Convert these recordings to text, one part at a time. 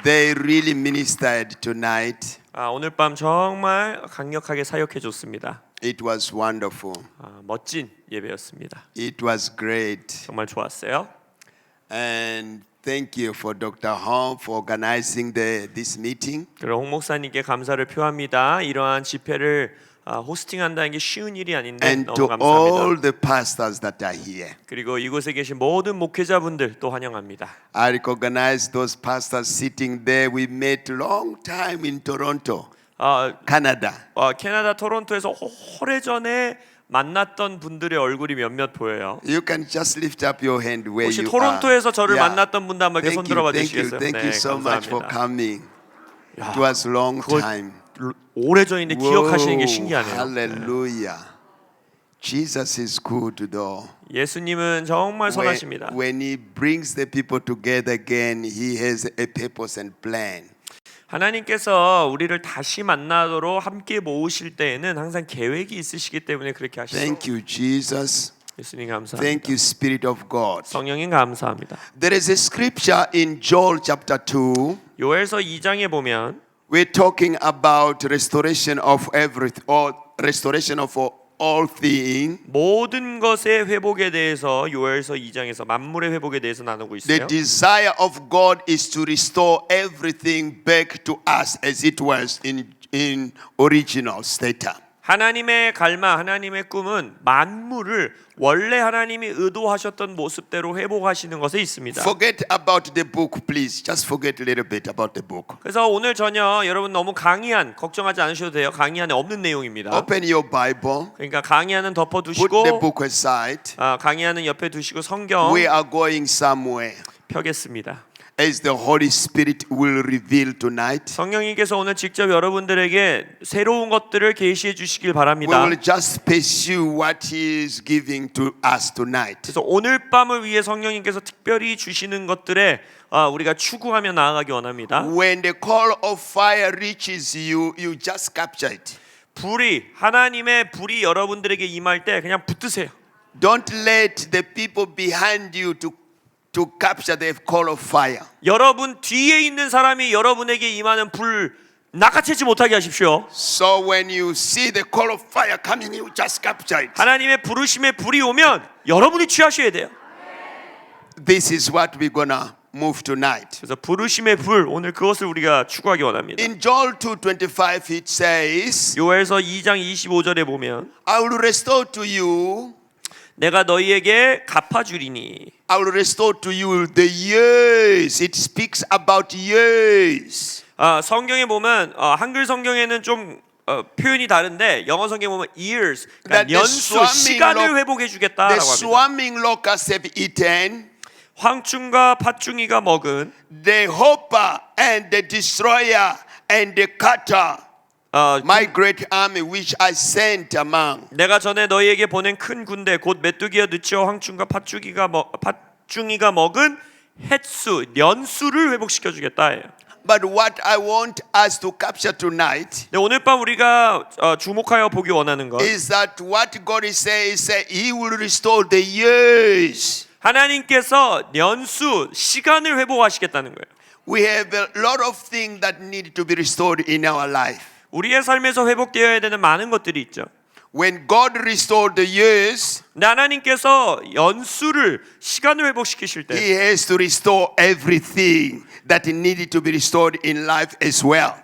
They really ministered tonight. 오늘 밤 정말 강력하게 사역해 줬습니다. It was wonderful. 멋진 예배였습니다. It was great. 정말 좋았어요. And thank you for Dr. Hong for organizing this meeting. 그리고 홍 목사님께 감사를 표합니다. 이러한 집회를 호스팅한다는 게 쉬운 일이 아닌데 And 너무 to 감사합니다. all the pastors that are here. 그리고 이곳에 계신 모든 목회자분들 또 환영합니다. I recognize those pastors sitting there. We met long time in Toronto, Canada. 캐나다 토론토에서 오래전에 만났던 분들의 얼굴이 몇몇 보여요. You can just lift up your hand where 혹시 you 토론토에서 are. 저를 Yeah. 만났던 분들 한번 이렇게 손 들어봐 주시겠어요? Thank you so much for 감사합니다. coming. It was long time. 오래전인데 기억하시는 게 신기하네요. Hallelujah. Jesus is good though. 예수님은 정말 선하십니다. When he brings the people together again, he has a purpose and plan. 하나님께서 우리를 다시 만나도록 함께 모으실 때에는 항상 계획이 있으시기 때문에 그렇게 하시죠. Thank you, Jesus. 예수님 감사합니다. Thank you, Spirit of God. 성령님 감사합니다. There is a scripture in Joel chapter 2. 요엘서 2장에 보면 We're talking about restoration of everything, or restoration of all things. 모든 것의 회복에 대해서 요엘서 2장에서 만물의 회복에 대해서 나누고 The 있어요. desire of God is to restore everything back to us as it was in original state. 하나님의 갈망, 하나님의 꿈은 만물을 원래 하나님이 의도하셨던 모습대로 회복하시는 것에 있습니다. Forget about the book, please. Just forget a little bit about the book. 그래서 오늘 저녁 여러분 너무 강의한 걱정하지 않으셔도 돼요. 강의안에 없는 내용입니다. Open your Bible. 그러니까 강의안은 Put the 덮어두시고 book aside. 강의안은 옆에 두시고 성경 We are going somewhere. 펴겠습니다. As the Holy Spirit will reveal tonight. 성령님께서 오늘 직접 여러분들에게 새로운 것들을 계시해 주시길 We 바랍니다. will just pursue what He is giving to us tonight. 그래서 오늘 밤을 위해 성령님께서 특별히 주시는 것들에 우리가 추구하며 나아가기 원합니다. When the call of fire reaches you, you just capture it. 하나님의 불이 여러분들에게 임할 때 그냥 붙드세요. Don't let the people behind you to capture the call of fire. 여러분 뒤에 있는 사람이 여러분에게 임하는 불 낚아채지 못하게 하십시오. So when you see the call of fire coming, you just capture it. 하나님의 부르심의 불이 오면 여러분이 취하셔야 돼요. This is what we're gonna move tonight. 그래서 부르심의 불 오늘 그것을 우리가 추구하기 원합니다. In Joel 2:25 it says, 요엘서 2장 25절에 보면 I will restore to you, 내가 너희에게 갚아주리니 I will restore to you the years. It speaks about years. 성경에 보면 한글 성경에는 좀 표현이 다른데 영어 성경에 보면 years 그러니까 연수 시간을 회복해 The 주겠다라고 합니다. swarming locusts have eaten, 황충과 팥충이가 먹은 the hopper and the destroyer and the cutter, my great army which I sent among. 내가 전에 너희에게 보낸 큰 군대 곧 메뚜기와 느치와 황충과 팥충이가 먹은 햇수 연수를 회복시켜 주겠다. But what I want us to capture tonight 오늘 밤 우리가 주목하여 보기 원하는 것 is that what God is saying is that He will restore the years. 하나님께서 연수 시간을 회복하시겠다는 거예요. We have a lot of things that need to be restored in our life. 우리의 삶에서 회복되어야 되는 많은 것들이 있죠. When God restored the years, 하나님께서 연수를 시간을 회복시키실 때 He has to restore everything that needed to be restored in life as well.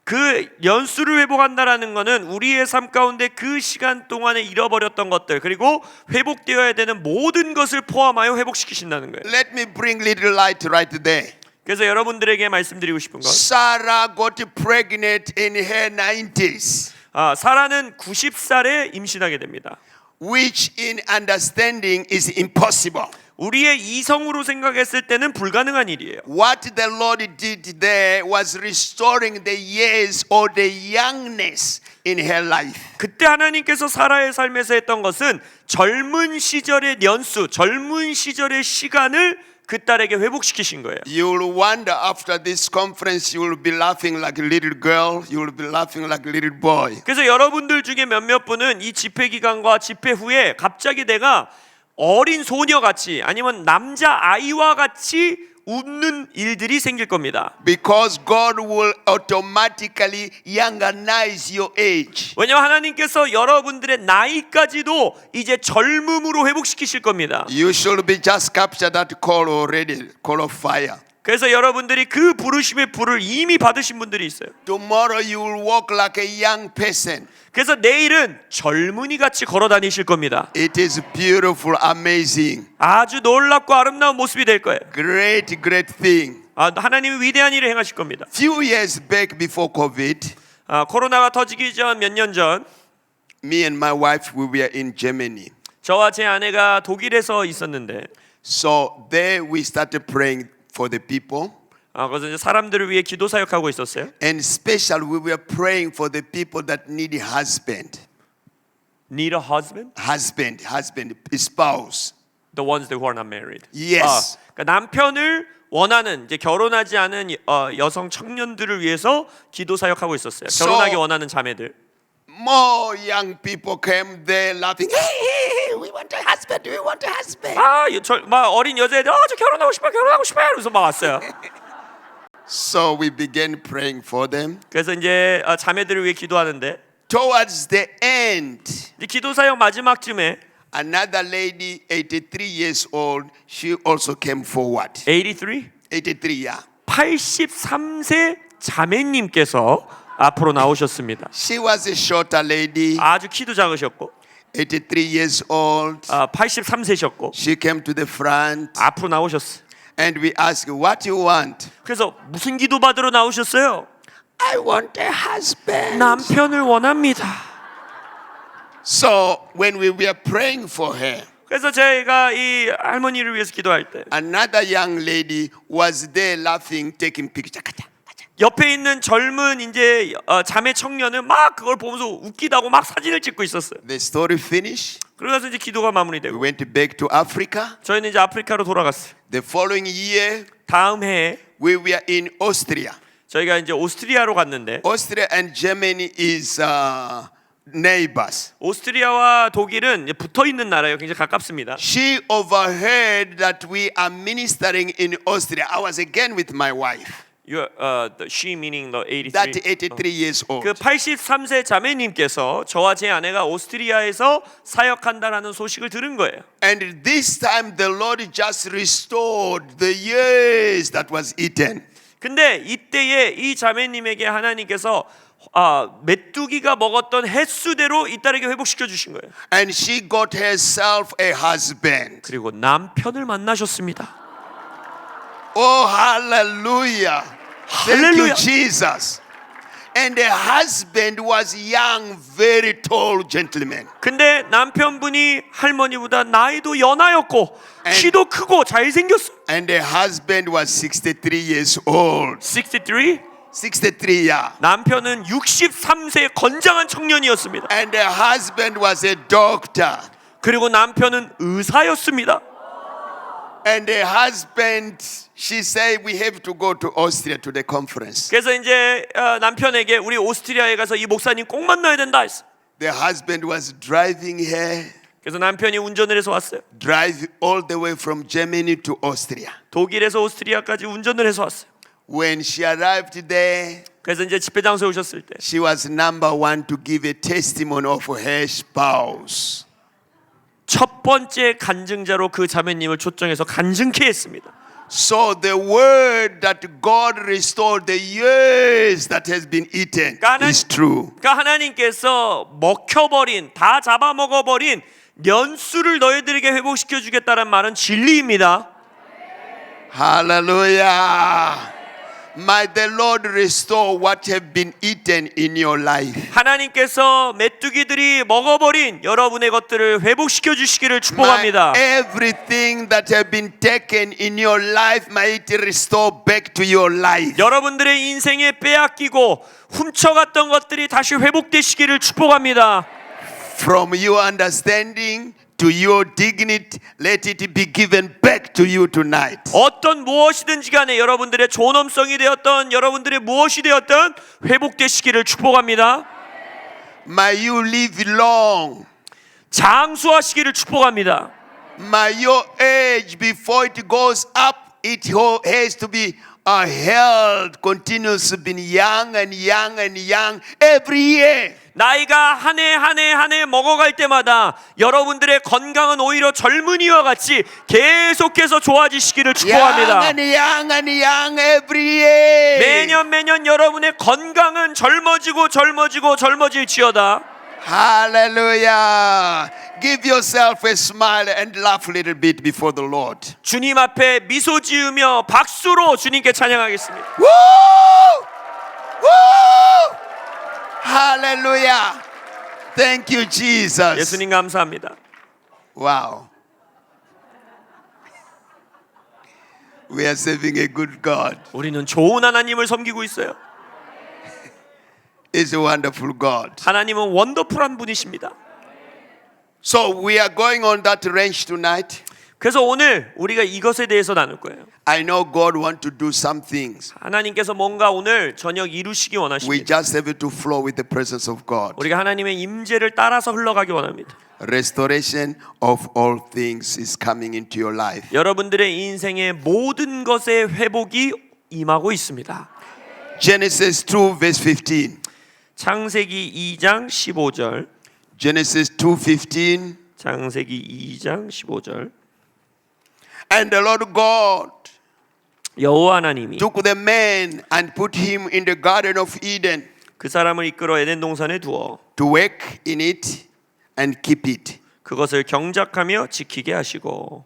그 연수를 회복한다라는 것은 우리의 삶 가운데 그 시간 동안에 잃어버렸던 것들 그리고 회복되어야 되는 모든 것을 포함하여 회복시키신다는 거예요. Let me bring little light right there. 그래서 여러분들에게 말씀드리고 싶은 것 Sarah got pregnant in her 90s, 사라는 90살에 임신하게 됩니다. which in understanding is impossible. 우리의 이성으로 생각했을 때는 불가능한 일이에요. What the Lord did there was restoring the years or the youngness in her life. 그때 하나님께서 사라의 삶에서 했던 것은 젊은 시절의 연수, 젊은 시절의 시간을 그 딸에게 회복시키신 거예요. You will wonder after this conference, you will be laughing like a little girl, you will be laughing like a little boy. 그래서 여러분들 중에 몇몇 분은 이 집회 기간과 집회 후에 갑자기 내가 어린 소녀같이 아니면 남자 아이와 같이 웃는 일들이 생길 겁니다. Because God will automatically younganize your age. 왜냐하면 하나님께서 여러분들의 나이까지도 이제 젊음으로 회복시키실 겁니다. You should be just captured that call already, call of fire. 그래서 여러분들이 그 부르심의 불을 이미 받으신 분들이 있어요. Tomorrow you will walk like a young person. 그래서 내일은 젊은이 같이 걸어 다니실 겁니다. It is beautiful, amazing, 아주 놀랍고 아름다운 모습이 될 거예요. great, great thing. 하나님이 위대한 일을 행하실 겁니다. Few years back before COVID, 코로나가 터지기 전 몇 년 전 me and my wife, we were in Germany. 저와 제 아내가 독일에서 있었는데 So there we started praying for the people. 그래서 이제 사람들을 위해 기도 사역하고 있었어요. And special, we were praying for the people that need husband. Need a husband? Husband, spouse. The ones who are not married. Yes. 그러니까 남편을 원하는 이제 결혼하지 않은 여성 청년들을 위해서 기도 사역하고 있었어요. 결혼하기 원하는 자매들. More young people came there laughing. Hey, we want a husband. We want a husband. 막 어린 여자애들, 저 결혼하고 싶어요. 이러면서 막 왔어요. So we began praying for them. 그래서 이제 자매들을 위해 기도하는데 Towards the end, 이제 기도 사역 마지막쯤에 another lady, 83 years old, she also came forward. 83? 83, yeah. 83세 자매님께서 앞으로 나오셨습니다. She was a shorter lady, 아주 키도 작으셨고 83 years old. 83세셨고 She came to the front 앞으로 나오셨어요. and we asked, what you want? 그래서 무슨 기도 받으러 나오셨어요? I want a husband. 남편을 원합니다. So when we were praying for her, 그래서 제가 이 할머니를 위해서 기도할 때 another young lady was there laughing, taking picture. 옆에 있는 젊은 이제 자매 청년은 막 그걸 보면서 웃기다고 막 사진을 찍고 있었어요. The story finished. 그러면서 이제 기도가 We 마무리되고 went back to Africa. 저희는 이제 아프리카로 돌아갔어요. The following year, 다음 해에 we were in Austria. 저희가 이제 오스트리아로 갔는데 Austria and Germany is neighbors. 오스트리아와 독일은 붙어 있는 나라예요. 굉장히 가깝습니다. She overheard that we are ministering in Austria. I was again with my wife, She meaning the 83. that 83 years old. 그 83세 자매님께서 저와 제 아내가 오스트리아에서 사역한다라는 소식을 들은 거예요. And this time the Lord just restored the years that was eaten. 근데 이때에 이 자매님에게 하나님께서 메뚜기가 먹었던 횟수대로 이 딸에게 회복시켜 주신 거예요. And she got herself a husband. 그리고 남편을 만나셨습니다. Oh, hallelujah. Thank you, Hallelujah. Jesus. And the husband was young, very tall gentleman. 근데 남편분이 할머니보다 나이도 연하였고 키도 크고 잘생겼어. And the husband was 63 years old. 63? 63, yeah. 남편은 63세 건장한 청년이었습니다. And the husband was a doctor. 그리고 남편은 의사였습니다. And the husband, she said, we have to go to Austria to the conference. 그래서 이제 남편에게 우리 오스트리아에 가서 이 목사님 꼭 만나야 된다 했어. The husband was driving her, 그래서 남편이 운전을 해서 왔어요. drive all the way from Germany to Austria. 독일에서 오스트리아까지 운전을 해서 왔어요. When she arrived there, 그래서 이제 집회 장소에 오셨을 때 she was number one to give a testimony of her spouse. 첫 번째 간증자로 그 자매님을 초청해서 간증케 했습니다. So the word that God restored the years that has been eaten is true. 그러니까 하나님께서 먹혀버린, 다 잡아먹어버린 년수를 너희들에게 회복시켜 주겠다는 말은 진리입니다. Hallelujah. Might the Lord restore what have been eaten in your life. 하나님께서 메뚜기들이 먹어버린 여러분의 것들을 회복시켜 주시기를 축복합니다. Everything that have been taken in your life, might it restore back to your life. 여러분들의 인생에 빼앗기고 훔쳐갔던 것들이 다시 회복되시기를 축복합니다. From your understanding to your dignity, let it be given back to you tonight. 어떤 무엇이든지 간에 여러분들의 존엄성이 되었던 여러분들의 무엇이 되었던 회복되시기를 축복합니다. May you live long. 장수하시기를 축복합니다. May your age before it goes up it has to be held continuously, been young and young and young every year. 나이가 한 해 한 해 한 해 먹어갈 때마다 여러분들의 건강은 오히려 젊은이와 같이 계속해서 좋아지시기를 축복합니다. Young and young and young every year. 매년 여러분의 건강은 젊어질지어다. Hallelujah. Give yourself a smile and laugh a little bit before the Lord. 주님 앞에 미소 지으며 박수로 주님께 찬양하겠습니다. Woo! Woo! Hallelujah. Thank you, Jesus. 예수님 감사합니다. Wow. We are serving a good God. 우리는 좋은 하나님을 섬기고 있어요. He's a wonderful God. 하나님은 원더풀한 분이십니다. So we are going on that range tonight. 그래서 오늘 우리가 이것에 대해서 나눌 거예요. I know God wants to do some things. 하나님께서 뭔가 오늘 저녁 이루시기 We 원하십니다. just have to flow with the presence of God. 우리가 하나님의 임재를 따라서 흘러가기 원합니다. Restoration of all things is coming into your life. 여러분들의 인생의 모든 것의 회복이 임하고 있습니다. Genesis 2 verse 15. 창세기 2장 15절. Genesis 2:15. 창세기 2장 15절. And the Lord God 여호와 하나님이 took the man and put him in the garden of Eden 그 사람을 이끌어 에덴 동산에 두어 to work in it and keep it. 그것을 경작하며 지키게 하시고.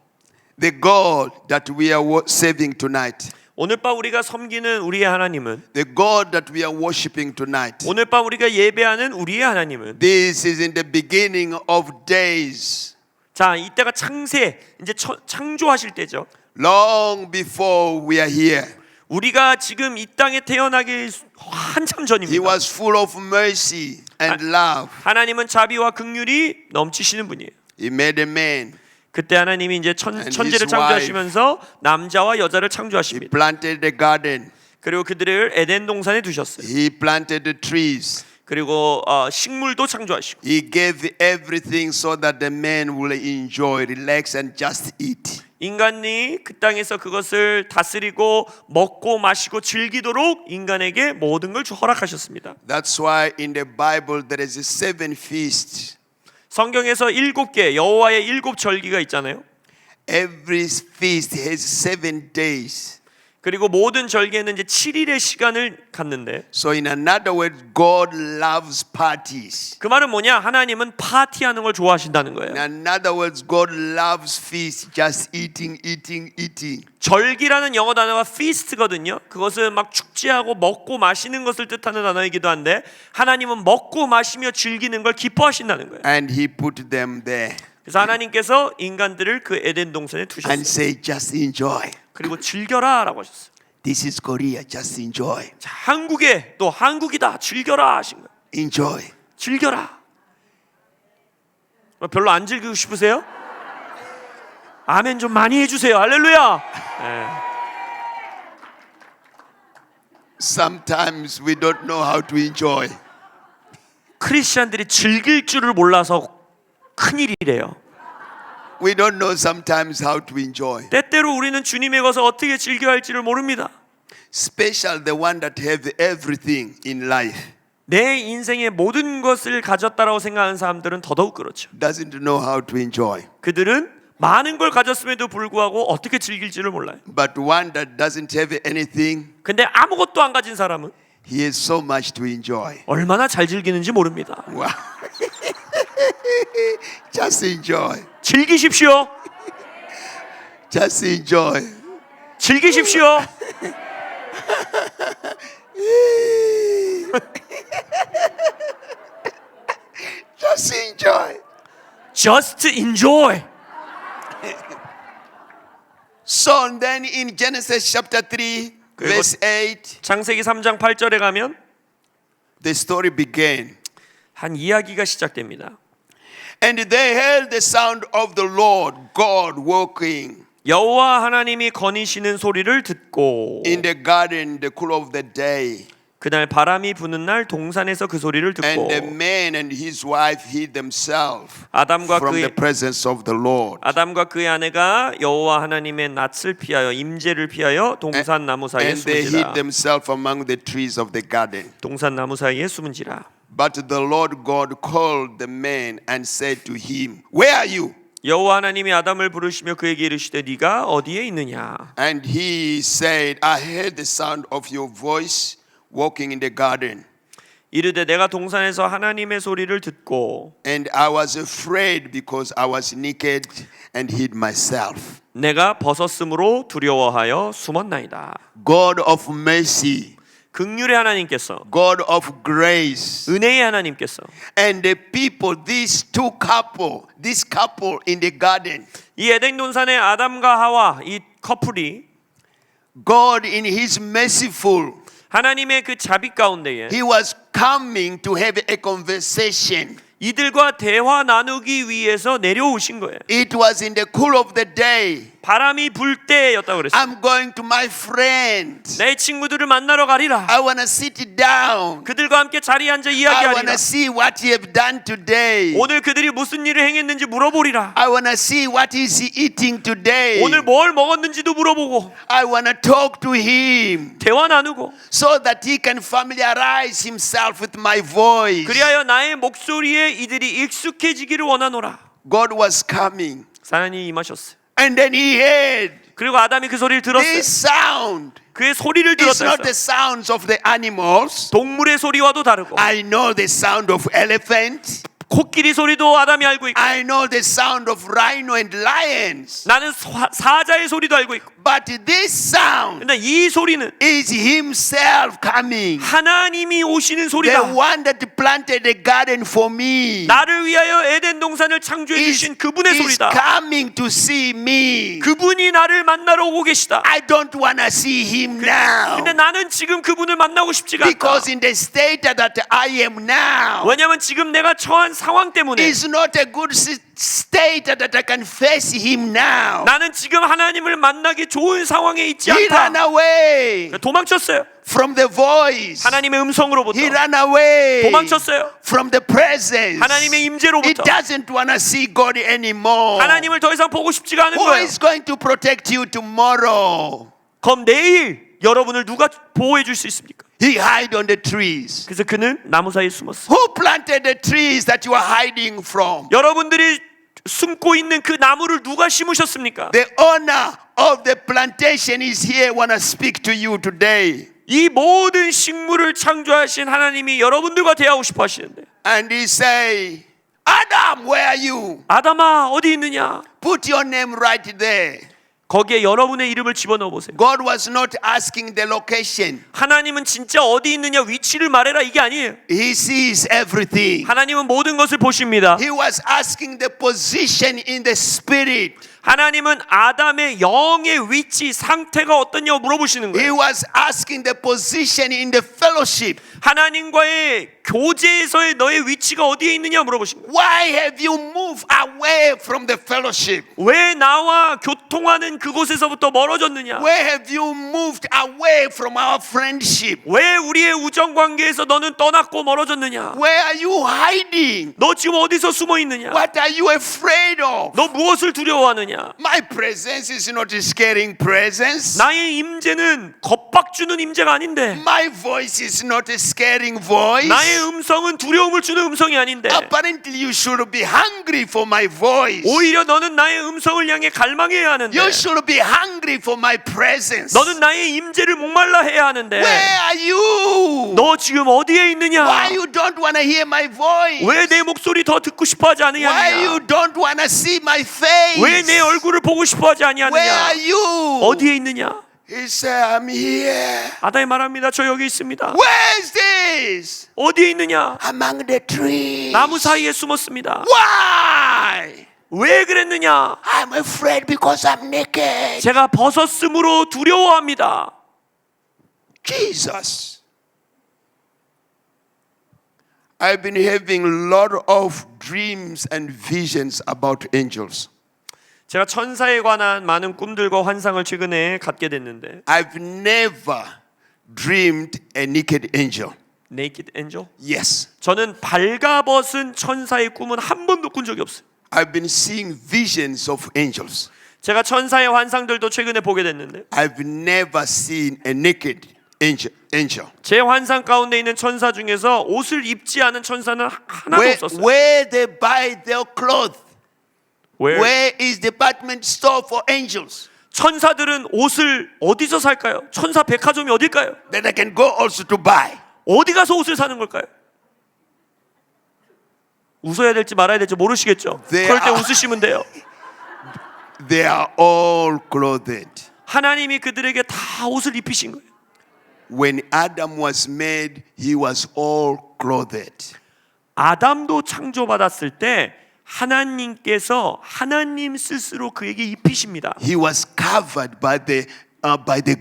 The God that we are serving tonight, 오늘 밤 우리가 섬기는 우리의 하나님은, the God that we are worshiping tonight, 오늘 밤 우리가 예배하는 우리의 하나님은, this is in the beginning of days. 자, 이때가 창세, 이제 창조하실 때죠. Long before we are here. 우리가 지금 이 땅에 태어나기 한참 He 전입니다. was full of mercy and love. 하나님은 자비와 긍휼이 넘치시는 분이에요. He made a man. 그때 하나님이 이제 And 천지를 his 창조하시면서 남자와 여자를 He 창조하십니다. planted the garden. 그리고 그들을 에덴 동산에 두셨어요. He planted the trees. 그리고 식물도 창조하시고. He gave everything so that the man will enjoy, relax and just eat. 인간이 그 땅에서 그것을 다스리고 먹고 마시고 즐기도록 인간에게 모든 걸 허락하셨습니다. That's why in the Bible there is a 7 feasts. 성경에서 7개 여호와의 7 절기가 있잖아요. Every feast has 7 days. 그리고 모든 절기에는 이제 7일의 시간을 갖는데, So in another word, God loves parties. 그 말은 뭐냐? 하나님은 파티하는 걸 좋아하신다는 거예요. In other words, God loves feast, just eating. 절기라는 영어 단어가 feast거든요. 그것은 막 축제하고 먹고 마시는 것을 뜻하는 단어이기도 한데, 하나님은 먹고 마시며 즐기는 걸 기뻐하신다는 거예요. And He put them there 그래서 하나님께서 인간들을 그 에덴 동산에 and 두셨어요. say, just enjoy. 그리고 즐겨라라고 하셨어요. This is Korea, just enjoy. 자, 한국에 또 한국이다, 즐겨라 하신 거예요. Enjoy. 즐겨라. 별로 안 즐기고 싶으세요? 아멘 좀 많이 해주세요. 할렐루야. 네. Sometimes we don't know how to enjoy. 크리스천들이 즐길 줄을 몰라서 큰일이래요. We don't know sometimes how to enjoy. 때때로 우리는 주님에 가서 어떻게 즐겨야 할지를 모릅니다. Special the one that have everything in life. 내 인생의 모든 것을 가졌다라고 생각하는 사람들은 더더욱 그렇죠. Doesn't know how to enjoy. 그들은 많은 걸 가졌음에도 불구하고 어떻게 즐길지를 몰라요. But one that doesn't have anything, 근데 아무것도 안 가진 사람은 he has so much to enjoy. 얼마나 잘 즐기는지 모릅니다. Wow. Just enjoy. 즐기십시오. Just enjoy. 즐기십시오. Just enjoy. Just enjoy. So then in Genesis chapter 3 verse 8 창세기 3장 8절에 가면 the story began. 한 이야기가 시작됩니다. And they heard the sound of the Lord God walking 여호와 하나님이 거니시는 소리를 듣고 in the garden in the cool of the day. 그날 바람이 부는 날 동산에서 그 소리를 듣고 And the man and his wife hid themselves 아담과 from the 그의 presence of the Lord. 아담과 그의 아내가 여호와 하나님의 낯을 피하여 임재를 피하여 동산 나무 사이에 And they hid 숨은지라. themselves among the trees of the garden. 동산 나무 사이에 숨은지라. But the Lord God called the man and said to him, Where are you? 여호와 하나님이 아담을 부르시며 그에게 이르시되 네가 어디에 있느냐? And he said, I heard the sound of your voice walking in the garden. 이르되 내가 동산에서 하나님의 소리를 듣고 And I was afraid because I was naked and hid myself. 내가 벗었으므로 두려워하여 숨었나이다. God of mercy, 긍휼의 하나님께서 God of grace, 은혜의 하나님께서 and the people, this couple in the garden, 이 에덴 동산의 아담과 하와 이 커플이 God in his merciful, 하나님의 그 자비 가운데에 he was coming to have a conversation. 이들과 대화 나누기 위해서 내려오신 거예요. It was in the cool of the day. 바람이 불 때였다고 그랬어요. I'm going to my friends. 내 친구들을 만나러 가리라. I want to sit down. 그들과 함께 자리에 앉아 I want 이야기하리라. to see what you have done today. 오늘 그들이 무슨 일을 행했는지 물어보리라. I want to see what is he eating today. 오늘 뭘 먹었는지도 물어보고 I want to talk to him 대화 나누고 so that he can familiarize himself with my voice. 그리하여 나의 목소리에 이들이 익숙해지기를 원하노라. God was coming. 하나님이 임하셨어요. And then he heard 그리고 아담이 그 소리를 들었어요. this sound. 그의 소리를 It's not 들었어요. the sounds of the animals. 동물의 소리와도 다르고 I know the sound of elephant. 코끼리 소리도 아담이 알고 있고 I know the sound of rhino and lions. 나는 사자의 소리도 알고 있고 But this sound 근데 이 소리는 is himself coming. 하나님이 오시는 The 소리다. one that planted the garden for me 나를 위하여 에덴 동산을 창조해 주신 그분의 is 소리다. coming to see me. 그분이 나를 만나러 오고 계시다. I don't want to see him now. 근데 나는 지금 그분을 만나고 싶지가 않다. Because in the state that I am now, 왜냐하면 지금 내가 처한 상황 때문에 is not a good state that I can face him now. 나는 지금 하나님을 만나기 좋은 상황에 있지 He ran 않다. away 도망쳤어요. from the voice. 하나님의 음성으로부터 He ran away 도망쳤어요. from the presence. 하나님의 He 임재로부터 doesn't want to see God anymore. 하나님을 더 이상 보고 싶지가 않은 Who 거예요. is going to protect you tomorrow? 그럼 내일 여러분을 누가 보호해 줄 수 있습니까? He hid on the trees. 그래서 그는 나무 사이에 숨었어요. Who planted the trees that you are hiding from? 여러분들이 숨고 있는 그 나무를 누가 심으셨습니까? The owner of the plantation is here. Want to speak to you today. 이 모든 식물을 창조하신 하나님이 여러분들과 대하고 싶어 하시는데 And he say, Adam, where are you? 아담아 어디 있느냐? Put your name right there. 거기에 여러분의 이름을 집어넣어 보세요. God was not asking the location. 하나님은 진짜 어디 있느냐 위치를 말해라 이게 아니에요. He sees everything. 하나님은 모든 것을 보십니다. He was asking the position in the spirit. 하나님은 아담의 영의 위치 상태가 어떠냐고 물어보시는 He 거예요. was asking the position in the fellowship. 하나님과의 교제에서의 너의 위치가 어디에 있느냐 물어보신 거예요. Why have you moved away from the fellowship? 왜 나와 교통하는 그곳에서부터 멀어졌느냐? Where have you moved away from our friendship? 왜 우리의 우정 관계에서 너는 떠났고 멀어졌느냐? Where are you hiding? 너 지금 어디서 숨어 있느냐? What are you afraid of? 너 무엇을 두려워하느냐? My presence is not a scaring presence. 나의 임재는 겁박 주는 임재가 아닌데 My voice is not a scaring voice. 나의 음성은 두려움을 주는 음성이 아닌데 Apparently you should be hungry for my voice. 오히려 너는 나의 음성을 향해 갈망해야 하는데 You should be hungry for my presence. 너는 나의 임재를 목말라 해야 하는데 Where are you? 너 지금 어디에 있느냐? Why you don't want to hear my voice? 왜 내 목소리 더 듣고 싶어 하지 Why you 아니하느냐? don't want to see my face? 왜 내 얼굴을 보고 싶어 하지 Where 아니하느냐? are you? 어디에 있느냐? He said, I'm here. 아담이 말합니다. 저 여기 있습니다. Where is this? 어디에 있느냐? Among the trees. 나무 사이에 숨었습니다. Why? 왜 그랬느냐? I'm afraid because I'm naked. 제가 벗었으므로 두려워합니다. Jesus. I've been having a lot of dreams and visions about angels. 제가 천사에 관한 많은 꿈들과 환상을 최근에 갖게 됐는데 I've never dreamed a naked angel. Naked angel? Yes. 저는 발가벗은 천사의 꿈은 한 번도 꾼 적이 없어요. I've been seeing visions of angels. 제가 천사의 환상들도 최근에 보게 됐는데 I've never seen a naked angel. 제 환상 가운데 있는 천사 중에서 옷을 입지 않은 천사는 하나도 없었어요. Where they buy their clothes? Where? Where is department store for angels? 천사들은 옷을 어디서 살까요? 천사 백화점이 어딜까요? That I can go also to buy. 어디 가서 옷을 사는 걸까요? 웃어야 될지 말아야 될지 모르시겠죠? They 그럴 때 are- 웃으시면 돼요. They are all clothed. 하나님이 그들에게 다 옷을 입히신 거예요. When Adam was made, he was all clothed. 아담도 창조받았을 때 하나님께서 하나님 스스로 그에게 입히십니다. He was covered by the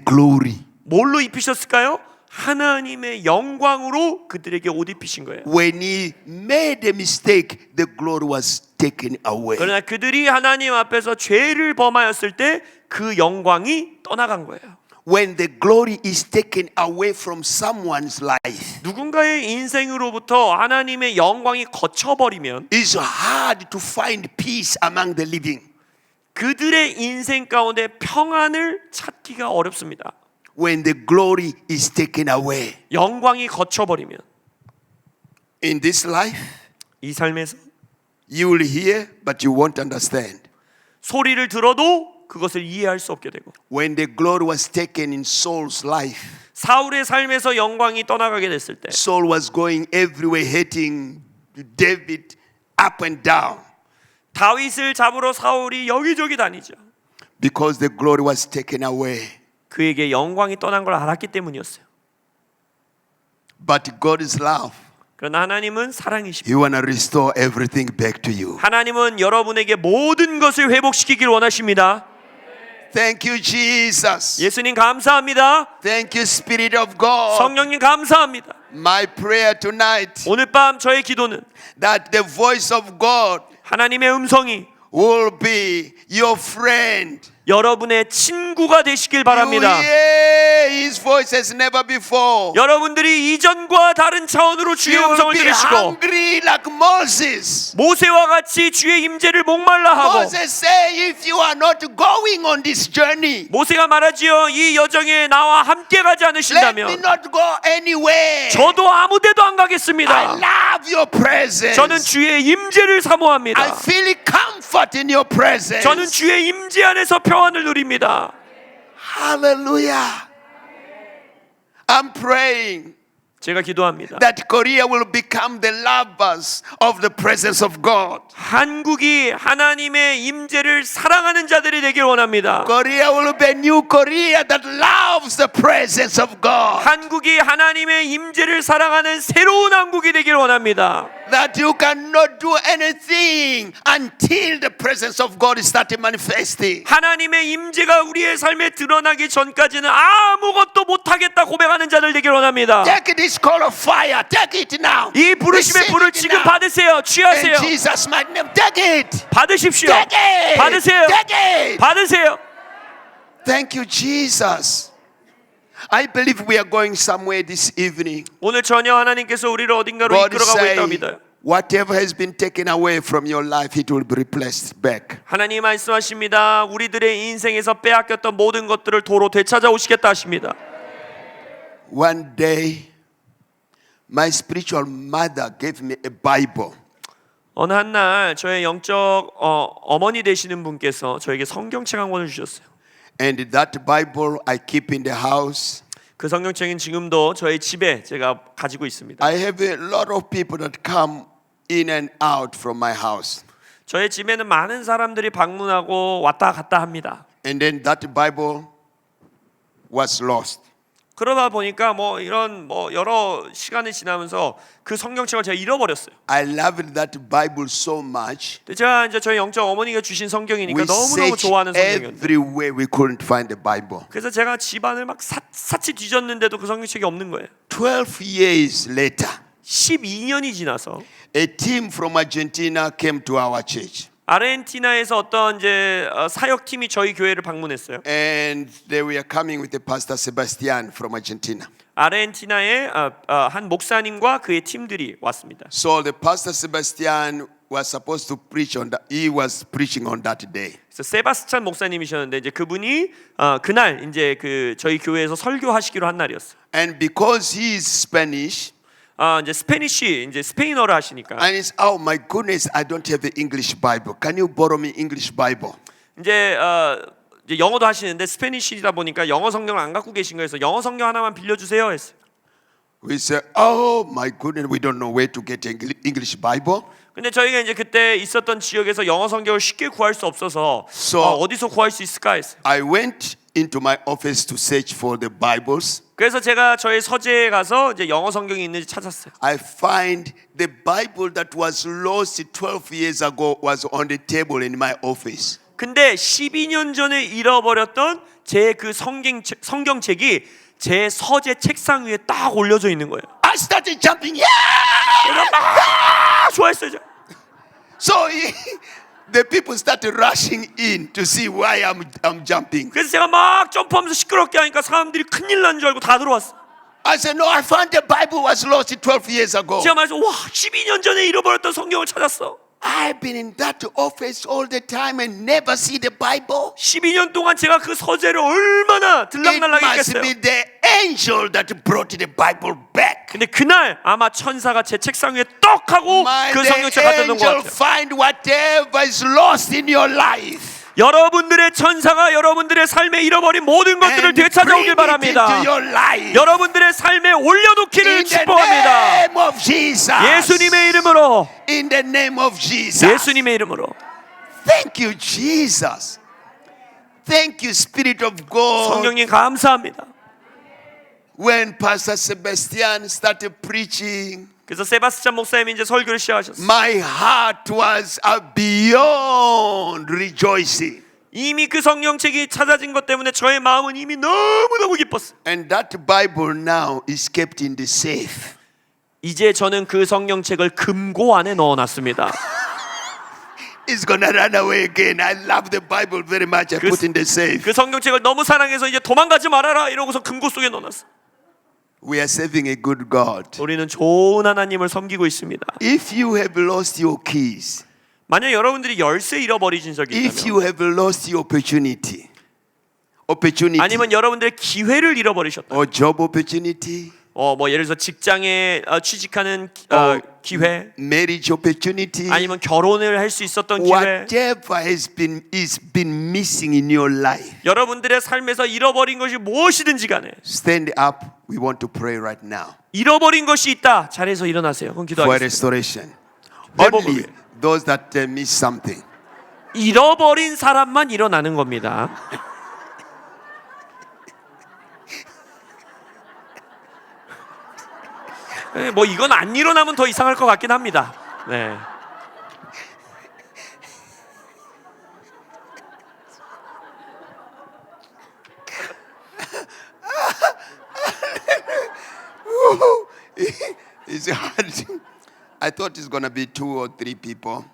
glory. 뭘로 입히셨을까요? 하나님의 영광으로 그들에게 옷 입히신 거예요. When he made a mistake, the glory was taken away. 그러나 그들이 하나님 앞에서 죄를 범하였을 때 그 영광이 떠나간 거예요. When the glory is taken away from someone's life, 누군가의 인생으로부터 하나님의 영광이 거쳐버리면 it's hard to find peace among the living. 그들의 인생 가운데 평안을 찾기가 어렵습니다. When the glory is taken away. 영광이 거쳐버리면 In this life, 이 삶에서 you will hear, but you won't understand. 소리를 들어도 그것을 이해할 수 없게 되고 When the glory was taken in Saul's life, 사울의 삶에서 영광이 떠나가게 됐을 때 Saul was going everywhere, hating David up and down 다윗을 잡으러 사울이 여기저기 다니죠. because the glory was taken away. 그에게 영광이 떠난 걸 알았기 때문이었어요. But God is love. 그러나 하나님은 사랑이십니다. He want to restore everything back to you. 하나님은 여러분에게 모든 것을 회복시키길 원하십니다. Thank you, Jesus. 예수님 감사합니다. Thank you, Spirit of God. 성령님 감사합니다. My prayer tonight 오늘 밤 저의 기도는 that the voice of God 하나님의 음성이 will be your friend. 여러분의 친구가 되시길 You 바랍니다. hear His voice as never before. 여러분들이 이전과 다른 차원으로 주의 You will 음성을 be 들으시고 hungry like Moses. 모세와 같이 주의 임재를 목말라 하고 Moses say, if you are not going on this journey, 모세가 말하지요. 이 여정에 나와 함께 가지 let me 않으신다면 not go anywhere. 저도 아무 데도 안 I 가겠습니다. love your presence. 저는 주의 임재를 I 사모합니다. feel comfort in your presence. 저는 주의 임재 안에서 평안을 누립니다. Hallelujah. I'm praying 제가 기도합니다. that Korea will become the lovers of the presence of God. 한국이 하나님의 임재를 사랑하는 자들이 되길 원합니다. Korea will be a new Korea that loves the presence of God. 한국이 하나님의 임재를 사랑하는 새로운 한국이 되길 원합니다. That you cannot do anything until the presence of God is started manifesting. 하나님의 임재가 우리의 삶에 드러나기 전까지는 아무것도 못하겠다 고백하는 자들 되길 원합니다. Take this call of fire. Take it now. 이 부르심의 Receive 불을 it 지금 now. 받으세요. 취하세요. In Jesus' mighty name. Take it. 받으십시오. Take it. 받으세요. Take it. 받으세요. Thank you, Jesus. I believe we are going somewhere this evening. 오늘 저녁 하나님께서 우리를 어딘가로 God is 이끌어가고 있다고 saying, 믿어요. whatever has been taken away from your life, it will be replaced back. 하나님 말씀하십니다. 우리들의 인생에서 빼앗겼던 모든 것들을 도로 되찾아오시겠다 하십니다. One day, my spiritual mother gave me a Bible. 어느 한 날 저의 영적 어머니 되시는 분께서 저에게 성경책 한 권을 주셨어요. And that Bible I keep in the house. 그 성경책은 지금도 저의 집에 제가 가지고 있습니다. I have a lot of people that come in and out from my house. 저의 집에는 많은 사람들이 방문하고 왔다 갔다 합니다. And then that Bible was lost. 그러다 보니까 이런 여러 시간이 지나면서 그 성경책을 제가 잃어버렸어요. I loved that Bible so much. 근데 제가 이제 저희 영적 어머니가 주신 성경이니까 We 너무너무 searched 좋아하는 성경이었는데 everywhere we couldn't find the Bible. 그래서 제가 집안을 막 사치 뒤졌는데도 그 성경책이 없는 거예요. 12 years later, 12년이 지나서 a team from Argentina came to our church. 아르헨티나에서 어떤 이제 사역 팀이 저희 교회를 방문했어요. And they were coming with the Pastor Sebastian from Argentina. 아르헨티나의 한 목사님과 그의 팀들이 왔습니다. So the Pastor Sebastian was supposed to preach on that. He was preaching on that day. 그래서 세바스찬 목사님이셨는데 이제 그분이 그날 이제 그 저희 교회에서 설교하시기로 한 날이었어요. And because he is Spanish, 이제 스페니쉬 이제 스페인어를 하시니까 and it's oh my goodness, I don't have the English Bible. Can you borrow me English Bible? 이제 영어도 하시는데 스페니쉬다 보니까 영어 성경을 안 갖고 계신 거여서 영어 성경 하나만 빌려주세요 했어요. We said, oh my goodness, we don't know where to get English Bible. 근데 저희가 이제 그때 있었던 지역에서 영어 성경을 쉽게 구할 수 없어서 So- 어디서 구할 수 있을까 했어요. I went into my office to search for the Bibles. 그래서 제가 저희 서재에 가서 이제 영어 성경이 있는지 찾았어요. I find the Bible that was lost 12 years ago was on the table in my office. 근데 12년 전에 잃어버렸던 제 그 성경책이 제 서재 책상 위에 딱 올려져 있는 거예요. I started jumping. Yeah! 좋아했어요. So the people started rushing in to see why I'm jumping. 그래서 제가 막 점프하면서 시끄럽게 하니까 사람들이 큰일 난 줄 알고 다 들어왔어. I said, no, I found the Bible was lost 12 years ago. 제가 말해서 와 12년 전에 잃어버렸던 성경을 찾았어. I've been in that office all the time and never see the Bible. 12년 동안 제가 그 서재를 얼마나 It 들락날락 must 했겠어요. be the angel that brought the Bible back. 근데 그날 아마 천사가 제 책상 위에 떡 하고 Might 그 the 성경책 가져온 것 angel 같아요. find whatever is lost in your life 여러분들의 천사가 여러분들의 삶에 잃어버린 모든 것들을 and bring 되찾아오길 it 바랍니다. into your life. 여러분들의 삶에 올려놓기를 In the 축복합니다. name of Jesus. 예수님의 이름으로, In the name of Jesus. 예수님의 이름으로. Thank you, Jesus. Thank you, Spirit of God. 성령님 감사합니다. When Pastor Sebastian started preaching, 그래서 세바스찬 목사님이 이제 설교를 시작하셨어요. my heart was beyond rejoicing. 이미 그 성경책이 찾아진 것 때문에 저의 마음은 이미 너무너무 기뻤어요. And that Bible now is kept in the safe. 이제 저는 그 성경책을 금고 안에 넣어놨습니다. It's gonna run away again. I love the Bible very much. I put in the safe. 그 성경책을 너무 사랑해서 이제 도망가지 말아라 이러고서 금고 속에 넣어놨어요. We are serving a good God. 우리는 좋은 하나님을 섬기고 있습니다. If you have lost your keys, 만약 여러분들이 열쇠 잃어버리신 적이 if 있다면 you have lost your opportunity, 아니면 여러분들의 기회를 잃어버리셨다. or job opportunity, 뭐 예를 들어서 직장에 취직하는 기회, marriage opportunity, 아니면 결혼을 할 수 있었던 기회, whatever is been missing in your life, 여러분들의 삶에서 잃어버린 것이 무엇이든지 간에 stand up. We want to pray right now 잃어버린 것이 있다. 자리에서 일어나세요. 그럼 for 기도하겠습니다. restoration. 회복을 Only 위해. those that miss something. 잃어버린 사람만 일어나는 겁니다. 뭐 이건 안 일어나면 더 이상할 것 같긴 합니다. 네. It's hard. I thought it's gonna be 2 or 3 people.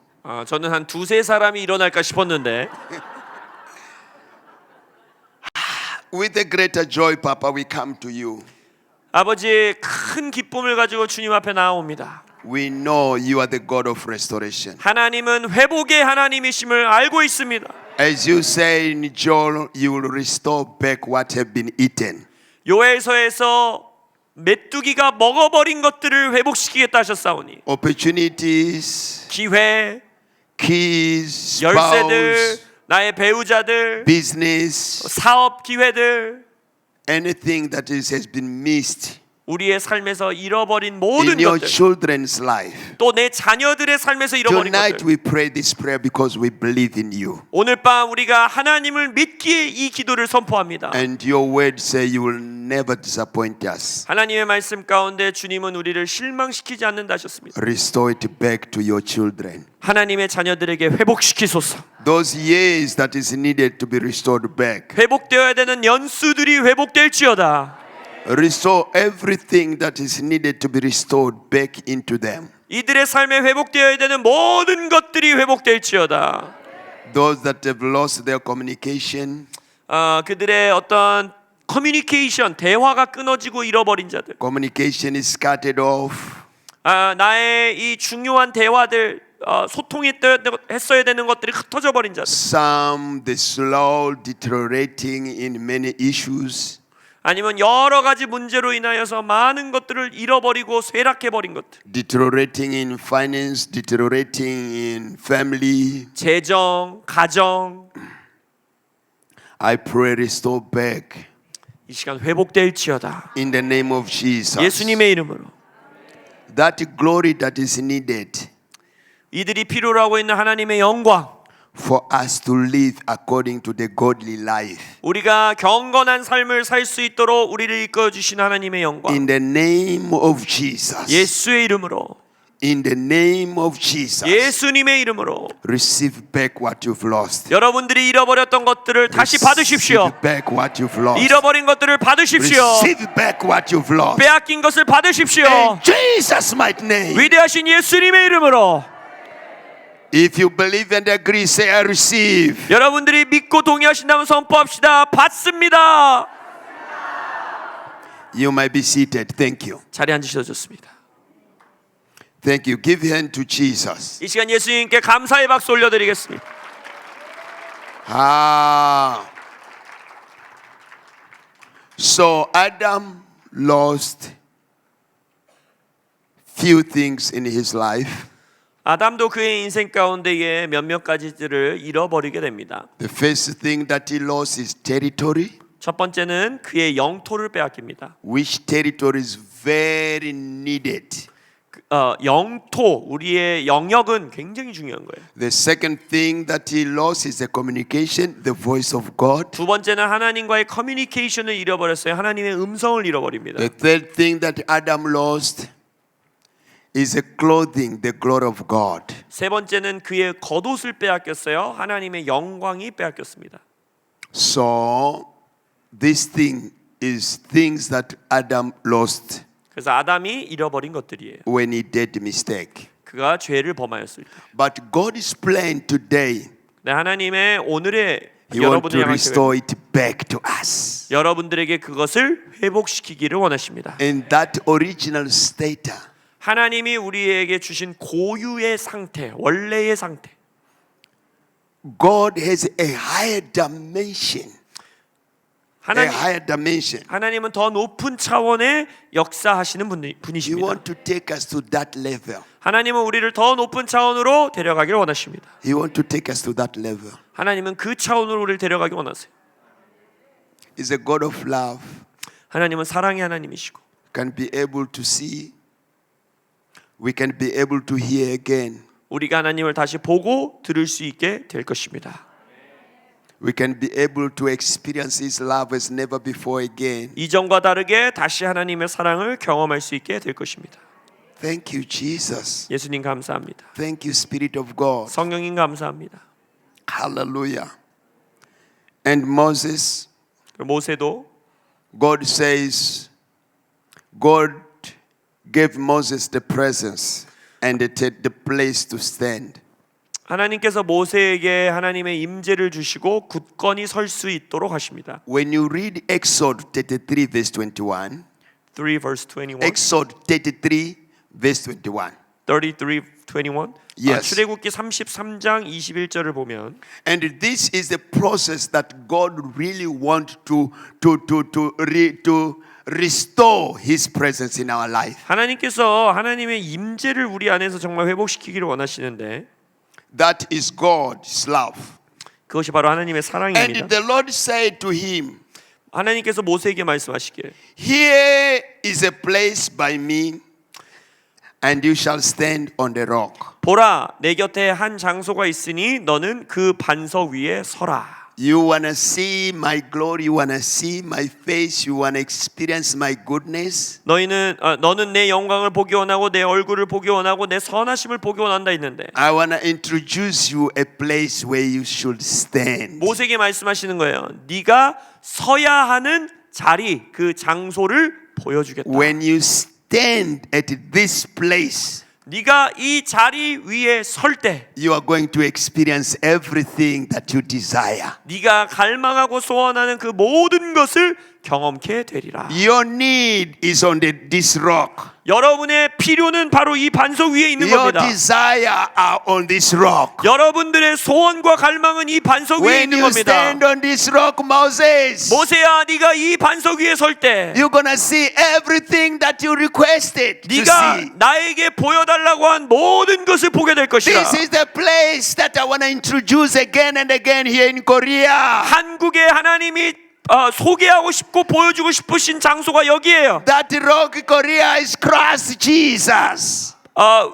저는 한 2-3 사람이 일어날까 싶었는데 With a greater joy, Papa, we come to you. 아버지의 큰 기쁨을 가지고 주님 앞에 나옵니다. We know you are the God of restoration. 하나님은 회복의 하나님이심을 알고 있습니다. As you say in Joel, you will restore back what have been eaten. 요엘서에서 메뚜기가 먹어버린 것들을 회복시키겠다 하셨사오니 Opportunities, 기회, keys, 열쇠들, spouse, 나의 배우자들, business, 사업 기회들, anything that has been missed 우리의 삶에서 잃어버린 모든 in your 것들, children's life. 또 내 자녀들의 삶에서 잃어버린 Tonight 것들. we pray this prayer because we believe in you. 오늘 밤 우리가 하나님을 믿기에 이 기도를 선포합니다. And your word say you will never disappoint us. 하나님의 말씀 가운데 주님은 우리를 실망시키지 않는다 하셨습니다. Restore it back to your children. 하나님의 자녀들에게 회복시키소서. Those years that is needed to be restored back. 회복되어야 되는 연수들이 회복될지어다. Restore everything that is needed to be restored back into them. 이들의 삶에 회복되어야 되는 모든 것들이 회복될지어다. Those that have lost their communication, 그들의 어떤 커뮤니케이션, 대화가 끊어지고 잃어버린 자들, communication is scattered off. 나의 이 중요한 대화들, 소통했어야 되는 것들이 흩어져 버린 자들, Some the slow deteriorating in many issues. 아니면 여러 가지 문제로 인하여서 많은 것들을 잃어버리고 쇠락해 버린 것들, Deteriorating in finance, deteriorating in family. 재정, 가정, I pray restore back 이 시간 회복될지어다. in the name of Jesus. 예수님의 이름으로 That glory that is needed 이들이 필요로 하고 있는 하나님의 영광, for us to live according to the godly life. 우리가 경건한 삶을 살 수 있도록 우리를 이끌어 주신 하나님의 영광, In the name of Jesus. 예수의 이름으로, In the name of Jesus. 예수님의 이름으로 Receive back what you've lost. 여러분들이 잃어버렸던 것들을 다시 받으십시오. Receive back what you've lost. 잃어버린 것들을 받으십시오. Receive back what you've lost. 빼앗긴 것을 받으십시오. In Jesus' mighty name. 위대하신 예수님의 이름으로. If you believe and agree, say I receive. 여러분들이 믿고 동의하신다면 선포합시다. 받습니다. You might be seated. Thank you. 자리에 앉으셔도 좋습니다. Thank you. Give hand to Jesus. 이 시간 예수님께 감사의 박수 올려드리겠습니다. So Adam lost few things in his life. 아담도 그의 인생 가운데에 몇몇 가지들을 잃어버리게 됩니다. The first thing that he lost is territory, 첫 번째는 그의 영토를 빼앗깁니다. which territory is very needed. 영토, 우리의 영역은 굉장히 중요한 거예요. The second thing that he lost is the communication, the voice of God. 두 번째는 하나님과의 커뮤니케이션을 잃어버렸어요. 하나님의 음성을 잃어버립니다. The third thing that Adam lost is the clothing, the glory of God. 세 번째는 그의 겉옷을 빼앗겼어요. 하나님의 영광이 빼앗겼습니다. So this thing is things that Adam lost 그래서 아담이 잃어버린 것들이에요. when he did mistake. 그가 죄를 범하였을 때. But God's plan today, 네, 하나님의 오늘의 He wants to 여러분을 향한 restore it back to us 여러분들에게 그것을 회복시키기를 원하십니다. in that original state. 하나님이 우리에게 주신 고유의 상태, 원래의 상태. God has a higher dimension. 하나님은 더 높은 차원의 역사하시는 He 분이십니다. wants to take us to that level. 하나님은 우리를 더 높은 차원으로 데려가길 원하십니다. He wants to take us to that level. 하나님은 그 차원으로 우리를 데려가기 원하세요. He's a God of love. 하나님은 사랑의 하나님이시고 Can be able to see. We can be able to hear again. 우리가 하나님을 다시 보고 들을 수 있게 될 것입니다. We can be able to experience His love as never before again. 이전과 다르게 다시 하나님의 사랑을 경험할 수 있게 될 것입니다. Thank you, Jesus. 예수님 감사합니다. Thank you, Spirit of God. 성령님 감사합니다. Hallelujah. And Moses, 모세도 God says, God gave Moses the presence and the place to stand. 하나님께서 모세에게 하나님의 임재를 주시고 굳건히 설 수 있도록 하십니다. When you read Exodus 33 verse 21, 3 verse 21. Exodus 33 verse 21. 33, 21. Yes. 출애굽기 33장 21절을 보면 And this is the process that God really wants to restore His presence in our life. 하나님께서 하나님의 임재를 우리 안에서 정말 회복시키기를 원하시는데 That is God's love. 그것이 바로 하나님의 사랑입니다. And the Lord said to him, 하나님께서 모세에게 말씀하시길 Here is a place by me, and you shall stand on the rock. 보라 내 곁에 한 장소가 있으니 너는 그 반석 위에 서라. You want to see my glory, you want to see my face, you want to experience my goodness. 너는 내 영광을 보기 원하고 내 얼굴을 보기 원하고 내 선하심을 보기 원한다 했는데 I want to introduce you a place where you should stand. 모세에게 말씀하시는 거예요. 네가 서야 하는 자리, 그 장소를 보여주겠다. When you stand at this place, 네가 이 자리 위에 설 때 you are going to experience everything that you desire. 네가 갈망하고 소원하는 그 모든 것을 경험케 되리라. Your need is on this rock. 여러분의 필요는 바로 이 반석 위에 있는 Your 겁니다. desire are on this rock. 여러분들의 소원과 갈망은 이 반석 위에 When 있는 you 겁니다. stand on this rock, Moses, 모세야, 네가 이 반석 위에 설 때 you're gonna see everything that you requested to 네가 see. 나에게 보여달라고 한 모든 것을 보게 될 것이라. This is the place that I want to introduce again and again here in Korea. 한국에 하나님이 소개하고 싶고 보여주고 싶으신 장소가 여기에요. That rock Korea is Christ Jesus.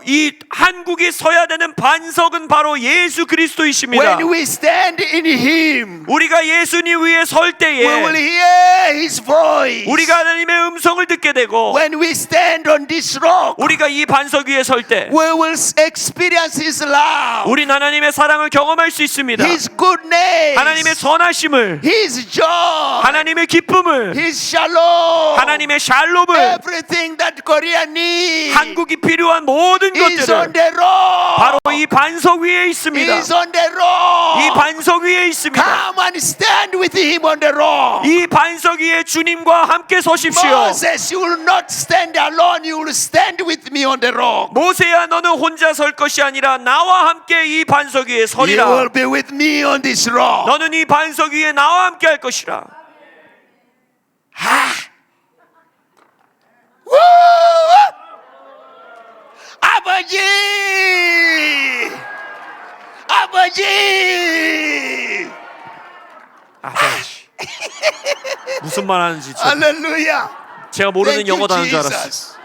이 한국이 서야 되는 반석은 바로 예수 그리스도이십니다. When we stand in Him, 우리가 예수님 위에 설 we will 때에 hear His voice. 우리가 하나님의 음성을 듣게 되고 When we stand on this rock, 우리가 이 반석 위에 설 때 we will experience His love, 우린 하나님의 사랑을 경험할 수 있습니다. His goodness, 하나님의 선하심을, His joy, 하나님의 기쁨을, His shalom, 하나님의 샬롬을, everything that Korea needs 한국이 필요한 모든 is on 것들을 the rock. 바로 이 반석 위에 있습니다. Is on the rock. 이 반석 위에 있습니다. Come and stand with Him on the rock. 이 반석 위에 주님과 함께 서십시오. Moses, you will not stand alone. You will stand with me on the rock. 모세야, 너는 혼자 설 것이 아니라 나와 함께 이 반석 위에 You 서리라. will be with me on this rock. 너는 이 반석 위에 나와 함께 할 것이라. Woo! 아버지! 아버지! 아버지. 무슨 말 하는지 할렐루야. 제가 모르는 Thank you, 영어도 하는 줄 알았어요. Jesus.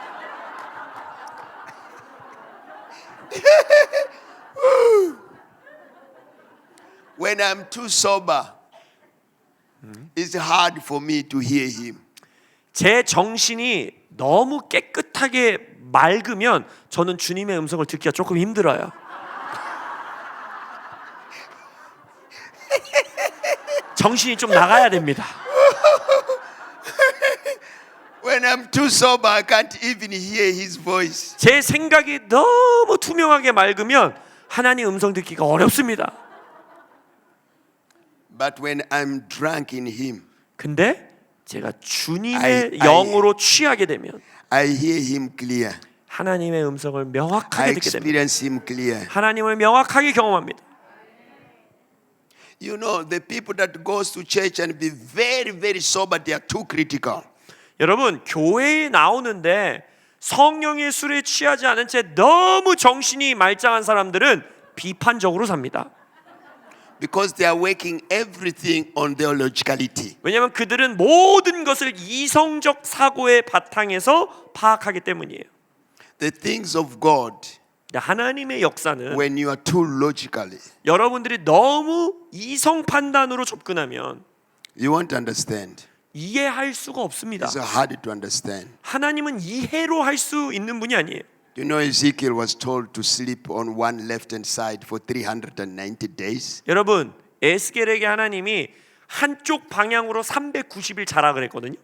When I'm too sober, it's hard for me to hear Him. 제 정신이 너무 깨끗하게 맑으면 저는 주님의 음성을 듣기가 조금 힘들어요. 정신이 좀 나가야 됩니다. When I'm too sober, I can't even hear His voice. 제 생각이 너무 투명하게 맑으면 하나님 음성 듣기가 어렵습니다. But when I'm drunk in Him, 근데 제가 주님의 I- 영으로 취하게 되면 I hear Him clear. 하나님의 음성을 I 명확하게 듣게 됩니다. experience Him clear. 하나님을 명확하게 경험합니다. You know, the people that goes to church and be very, very sober, they are too critical. 여러분, 교회에 나오는데 성령의 술에 취하지 않은 채 너무 정신이 말짱한 사람들은 비판적으로 삽니다. Because they are working everything on their logicality. 왜냐하면 그들은 모든 것을 이성적 사고의 바탕에서 파악하기 때문이에요. The things of God, 하나님의 역사는 when you are too logically, 여러분들이 너무 이성 판단으로 접근하면 you won't understand. 이해할 수가 없습니다. It's hard to understand. 하나님은 이해로 할 수 있는 분이 아니에요. You know, Ezekiel was told to sleep on one left-hand side for 390 days. 여러분, 에스겔에게 하나님이 한쪽 방향으로 390일 자라 그랬거든요.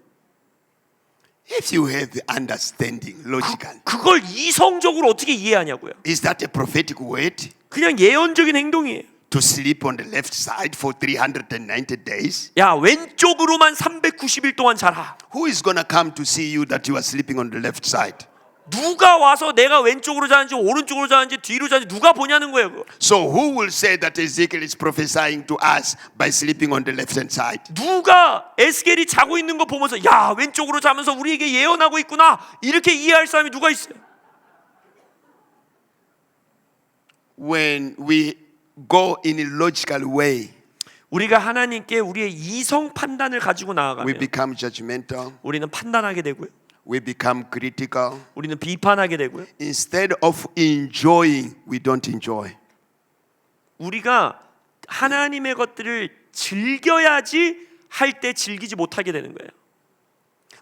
If you have the understanding, logical, 그걸 이성적으로 어떻게 이해하냐고요. is that a prophetic word? 그냥 예언적인 행동이에요. To sleep on the left side for 390 days? 야, 왼쪽으로만 390일 동안 자라. Who is going to come to see you that you are sleeping on the left side? 누가 와서 내가 왼쪽으로 자는지 오른쪽으로 자는지 뒤로 자는지 누가 보냐는 거예요. 그거. So who will say that Ezekiel is prophesying to us by sleeping on the left-hand side? 누가 에스겔이 자고 있는 거 보면서 야, 왼쪽으로 자면서 우리에게 예언하고 있구나, 이렇게 이해할 사람이 누가 있어요? When we go in a logical way, 우리가 하나님께 우리의 이성 판단을 가지고 we 나아가면 become judgmental, 우리는 판단하게 되고요. we become critical. 우리는 비판하게 되고요. Instead of enjoying, we don't enjoy. 우리가 하나님의 것들을 즐겨야지 할 때 즐기지 못하게 되는 거예요.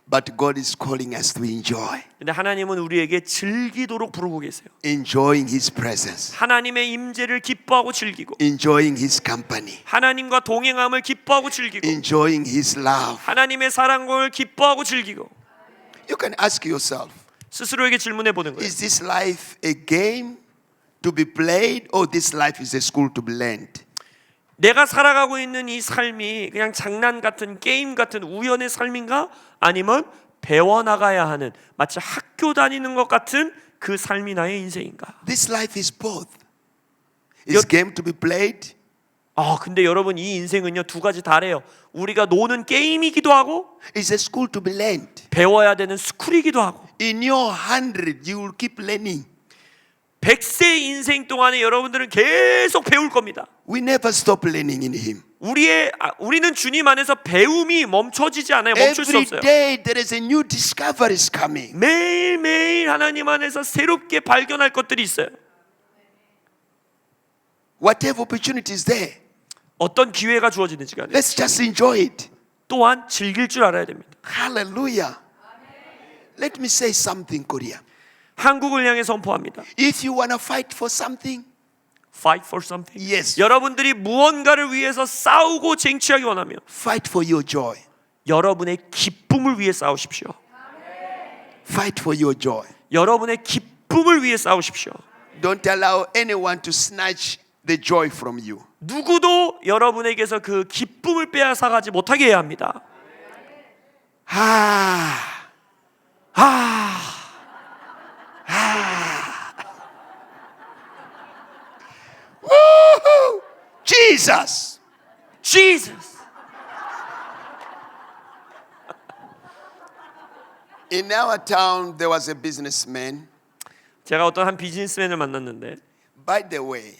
But God is calling us to enjoy. 근데 하나님은 우리에게 즐기도록 부르고 계세요. Enjoying His presence, 하나님의 임재를 기뻐하고 즐기고, enjoying His company, 하나님과 동행함을 기뻐하고 즐기고, enjoying His love. 하나님의 사랑을 기뻐하고 즐기고. You can ask yourself, 스스로에게 질문해 보는 거예요. Is this life a game to be played or this life is a school to be learned? 내가 살아가고 있는 이 삶이 그냥 장난 같은 게임 같은 우연의 삶인가? 아니면 배워나가야 하는 마치 학교 다니는 것 같은 그 삶이 나의 인생인가? This life is both. Is game to be played? 근데 여러분 이 인생은요 두 가지 다래요. 우리가 노는 게임이기도 하고 It's a school to be learned. 배워야 되는 스쿨이기도 하고 In your 100, you will keep learning. 100세 인생 동안에 여러분들은 계속 배울 겁니다. We never stop learning in Him. 우리는 주님 안에서 배움이 멈춰지지 않아요. 멈출 수 Every 없어요. day there is a new discovery is coming. 매일매일 하나님 안에서 새롭게 발견할 것들이 있어요. Whatever opportunity is there, 어떤 기회가 주어지는지 간에 let's just enjoy it. 또한 즐길 줄 알아야 됩니다. Hallelujah. Let me say something, Korea. 한국을 향해 선포합니다. If you want to fight for something, Fight for something. yes, 여러분들이 무언가를 위해서 싸우고 쟁취하기 원하며 fight for your joy. 여러분의 기쁨을 위해 싸우십시오. Fight for your joy. 여러분의 기쁨을 위해 싸우십시오. Don't allow anyone to snatch the joy from you. 누구도 여러분에게서 그 기쁨을 빼앗아가지 못하게 해야 합니다. Woo-hoo! Jesus. Jesus. In our town, there was a businessman. 제가 어떤 한 비즈니스맨을 만났는데 By the way,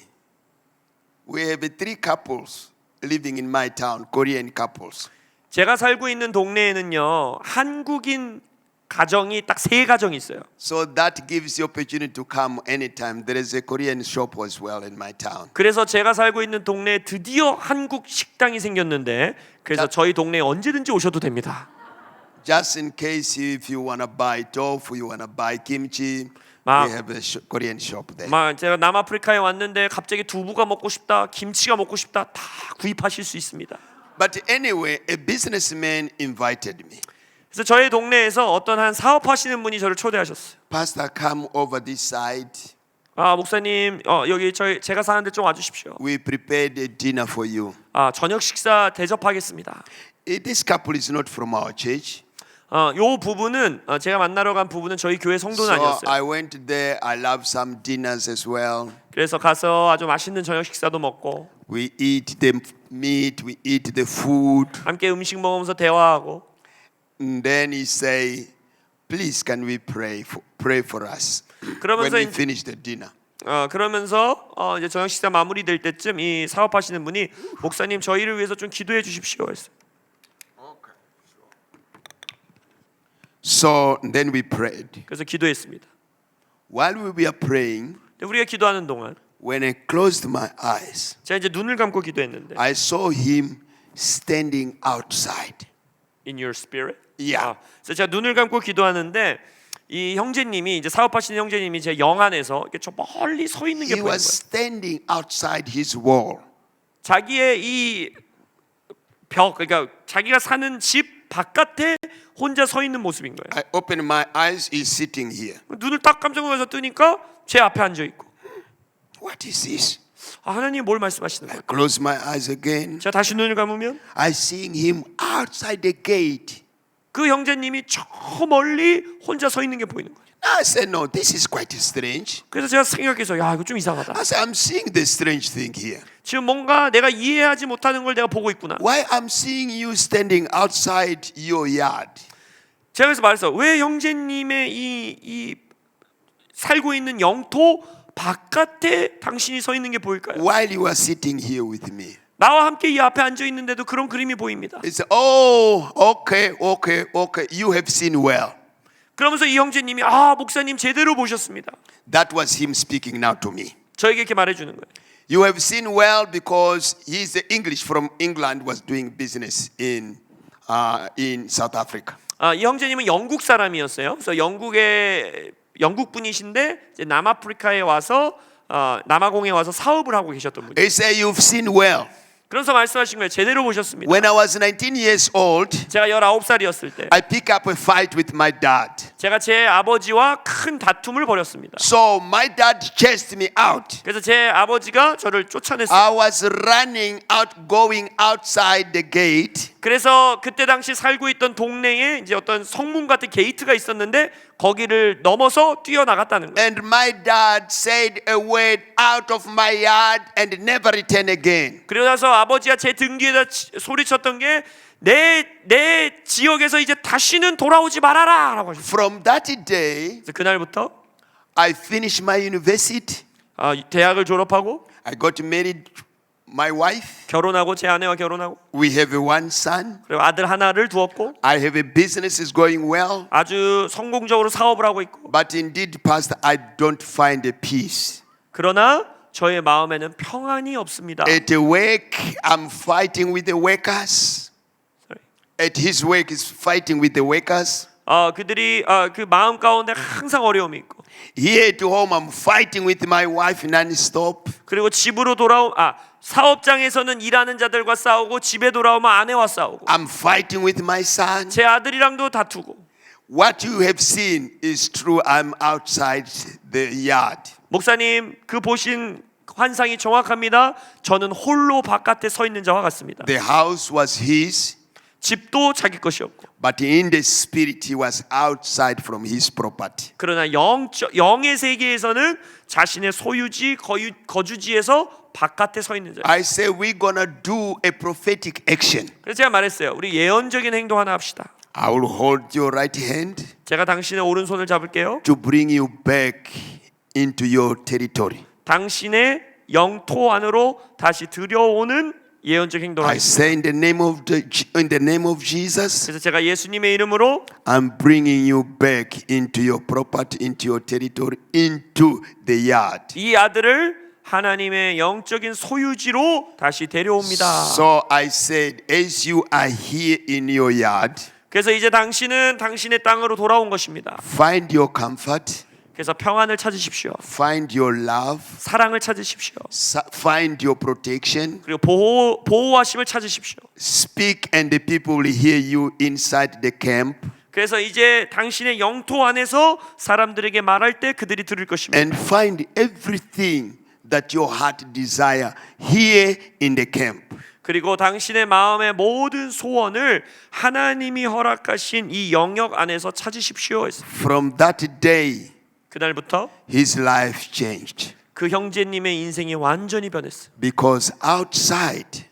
we have 3 couples living in my town, Korean couples. 제가 살고 있는 동네에는요 한국인 가정이 딱 3가정이 있어요. So that gives you opportunity to come anytime. There is a Korean shop as well in my town. 그래서 제가 살고 있는 동네에 드디어 한국 식당이 생겼는데 그래서 저희 동네에 언제든지 오셔도 됩니다. Just in case if you want to buy tofu, you want to buy kimchi, 막- we have a Korean shop there. 제가 남아프리카에 왔는데 갑자기 두부가 먹고 싶다, 김치가 먹고 싶다 다 구입하실 수 있습니다. But anyway, a businessman invited me. 그래서 저희 동네에서 어떤 한 사업하시는 분이 저를 초대하셨어요. Pastor, come over this side. 목사님 여기 제가 사는데 좀 와주십시오. We prepared a dinner for you. 저녁 식사 대접하겠습니다. This couple is not from our church. 요 부부는 제가 만나러 간 부부는 저희 교회 성도는 So 아니었어요. I went there. I love some dinners as well. 그래서 가서 아주 맛있는 저녁 식사도 먹고 We eat the meat, we eat the food. 함께 음식 먹으면서 대화하고 And then he say, please can we pray for us when 그러면서 we 이제- finish the dinner. 그러면서 이제 저녁 식사 마무리될 때쯤 이 사업하시는 분이 목사님 저희를 위해서 좀 기도해 주십시오 했어요. So then we prayed. 그래서 기도했습니다. While we were praying, 근데 우리가 기도하는 동안 when I closed my eyes, 제가 이제 눈을 감고 기도했는데 I saw him standing outside. In your spirit. Yeah. 그래서 제가 눈을 감고 기도하는데 이 형제님이 이제 사업하시는 형제님이 제 영 안에서 이렇게 저 멀리 서 있는 게 He 보이는 was 거예요. standing outside his wall. 자기의 이 벽, 그러니까 자기가 사는 집 바깥에 혼자 서 있는 모습인 거예요. I opened my eyes, he's sitting here. 눈을 딱 깜짝 놀라서 뜨니까 제 앞에 앉아 있고. What is this? 하나님 뭘 말씀하시는 I 거예요? close my eyes again. 제가 다시 눈을 감으면 I seeing him outside the gate. 그 형제님이 저 멀리 혼자 서 있는 게 보이는 거예요. I said, no, this is quite strange. 그래서 제가 생각해서 야 이거 좀 이상하다. I said, I'm seeing the strange thing here. 지금 뭔가 내가 이해하지 못하는 걸 내가 보고 있구나. Why I'm seeing you standing outside your yard? 제가 그래서 말했어요. 왜 형제님의 이 살고 있는 영토 바깥에 당신이 서 있는 게 보일까요? While you are sitting here with me. 나와 함께 이 앞에 앉아 있는데도 그런 그림이 보입니다. He said, oh, okay. You have seen well. 그러면서 이 형제님이 목사님 제대로 보셨습니다. That was him speaking now to me. 저에게 이렇게 말해주는 거예요. You have seen well because he's the English from England was doing business in South Africa. 이 형제님은 영국 사람이었어요. 그래서 영국 분이신데 이제 남아프리카에 와서 남아공에 와서 사업을 하고 계셨던 분이에요. He said, you've seen well. 그래서 말씀하신 거예요. 제대로 보셨습니다. When I was 19 years old, 제가 19살이었을 때 I picked up a fight with my dad. 제가 제 아버지와 큰 다툼을 벌였습니다. So my dad chased me out. 그래서 제 아버지가 저를 쫓아냈어요. I was running out, going outside the gate. 그래서 그때 당시 살고 있던 동네에 이제 어떤 성문 같은 게이트가 있었는데 거기를 넘어서 뛰어나갔다는 거예요. And my dad said a word out of my yard and never return again. 그러고 나서 아버지가 제 등 뒤에다 소리쳤던 게 내 지역에서 이제 다시는 돌아오지 말아라 라고 하셨어요. From that day, 그래서 그날부터 I finished my university. 대학을 졸업하고 I got married, my wife. 결혼하고 제 아내와 결혼하고 We have one son. 그리고 아들 하나를 두었고 I have a business is going well. 아주 성공적으로 사업을 하고 있고 But indeed, Pastor, I don't find a peace. 그러나 저의 마음에는 평안이 없습니다. At work, I'm fighting with the workers. At his work, he's fighting with the workers. 그들이 그 마음 가운데 항상 어려움이 있고 Here at home, I'm fighting with my wife non-stop. 그리고 집으로 사업장에서는 일하는 자들과 싸우고 집에 돌아오면 아내와 싸우고 I'm fighting with my son. 제 아들이랑도 다투고 What you have seen is true. I'm outside the yard. 목사님 그 보신 환상이 정확합니다. 저는 홀로 바깥에 서 있는 자와 같습니다. The house was his, 집도 자기 것이었고 but in the spirit, he was outside from his property. 그러나 영의 세계에서는 자신의 소유지 거주지에서 바깥에 서 있는 자. I say we're gonna do a prophetic action. 그래서 제가 말했어요. 우리 예언적인 행동 하나 합시다. I will hold your right hand 제가 당신의 오른손을 잡을게요. to bring you back into your territory. 당신의 영토 안으로 다시 들여오는 예언적 행동을 I 하겠습니다. say in the name of Jesus, 그래서 제가 예수님의 이름으로 I'm bringing you back into your property, into your territory, into the yard. 이 아들을 하나님의 영적인 소유지로 다시 데려옵니다. So I said, as you are here in your yard, 그래서 이제 당신은 당신의 땅으로 돌아온 것입니다. find your comfort, 그래서 평안을 찾으십시오. find your love, 사랑을 찾으십시오. find your protection. 그리고 보호하심을 찾으십시오. Speak and the people will hear you inside the camp. 그래서 이제 당신의 영토 안에서 사람들에게 말할 때 그들이 들을 것입니다. And find everything that your heart desire here in the camp. 그리고 당신의 마음의 모든 소원을 하나님이 허락하신 이 영역 안에서 찾으십시오. From that day, 그날부터 his life changed. 그 형제님의 인생이 완전히 변했어요. Because outside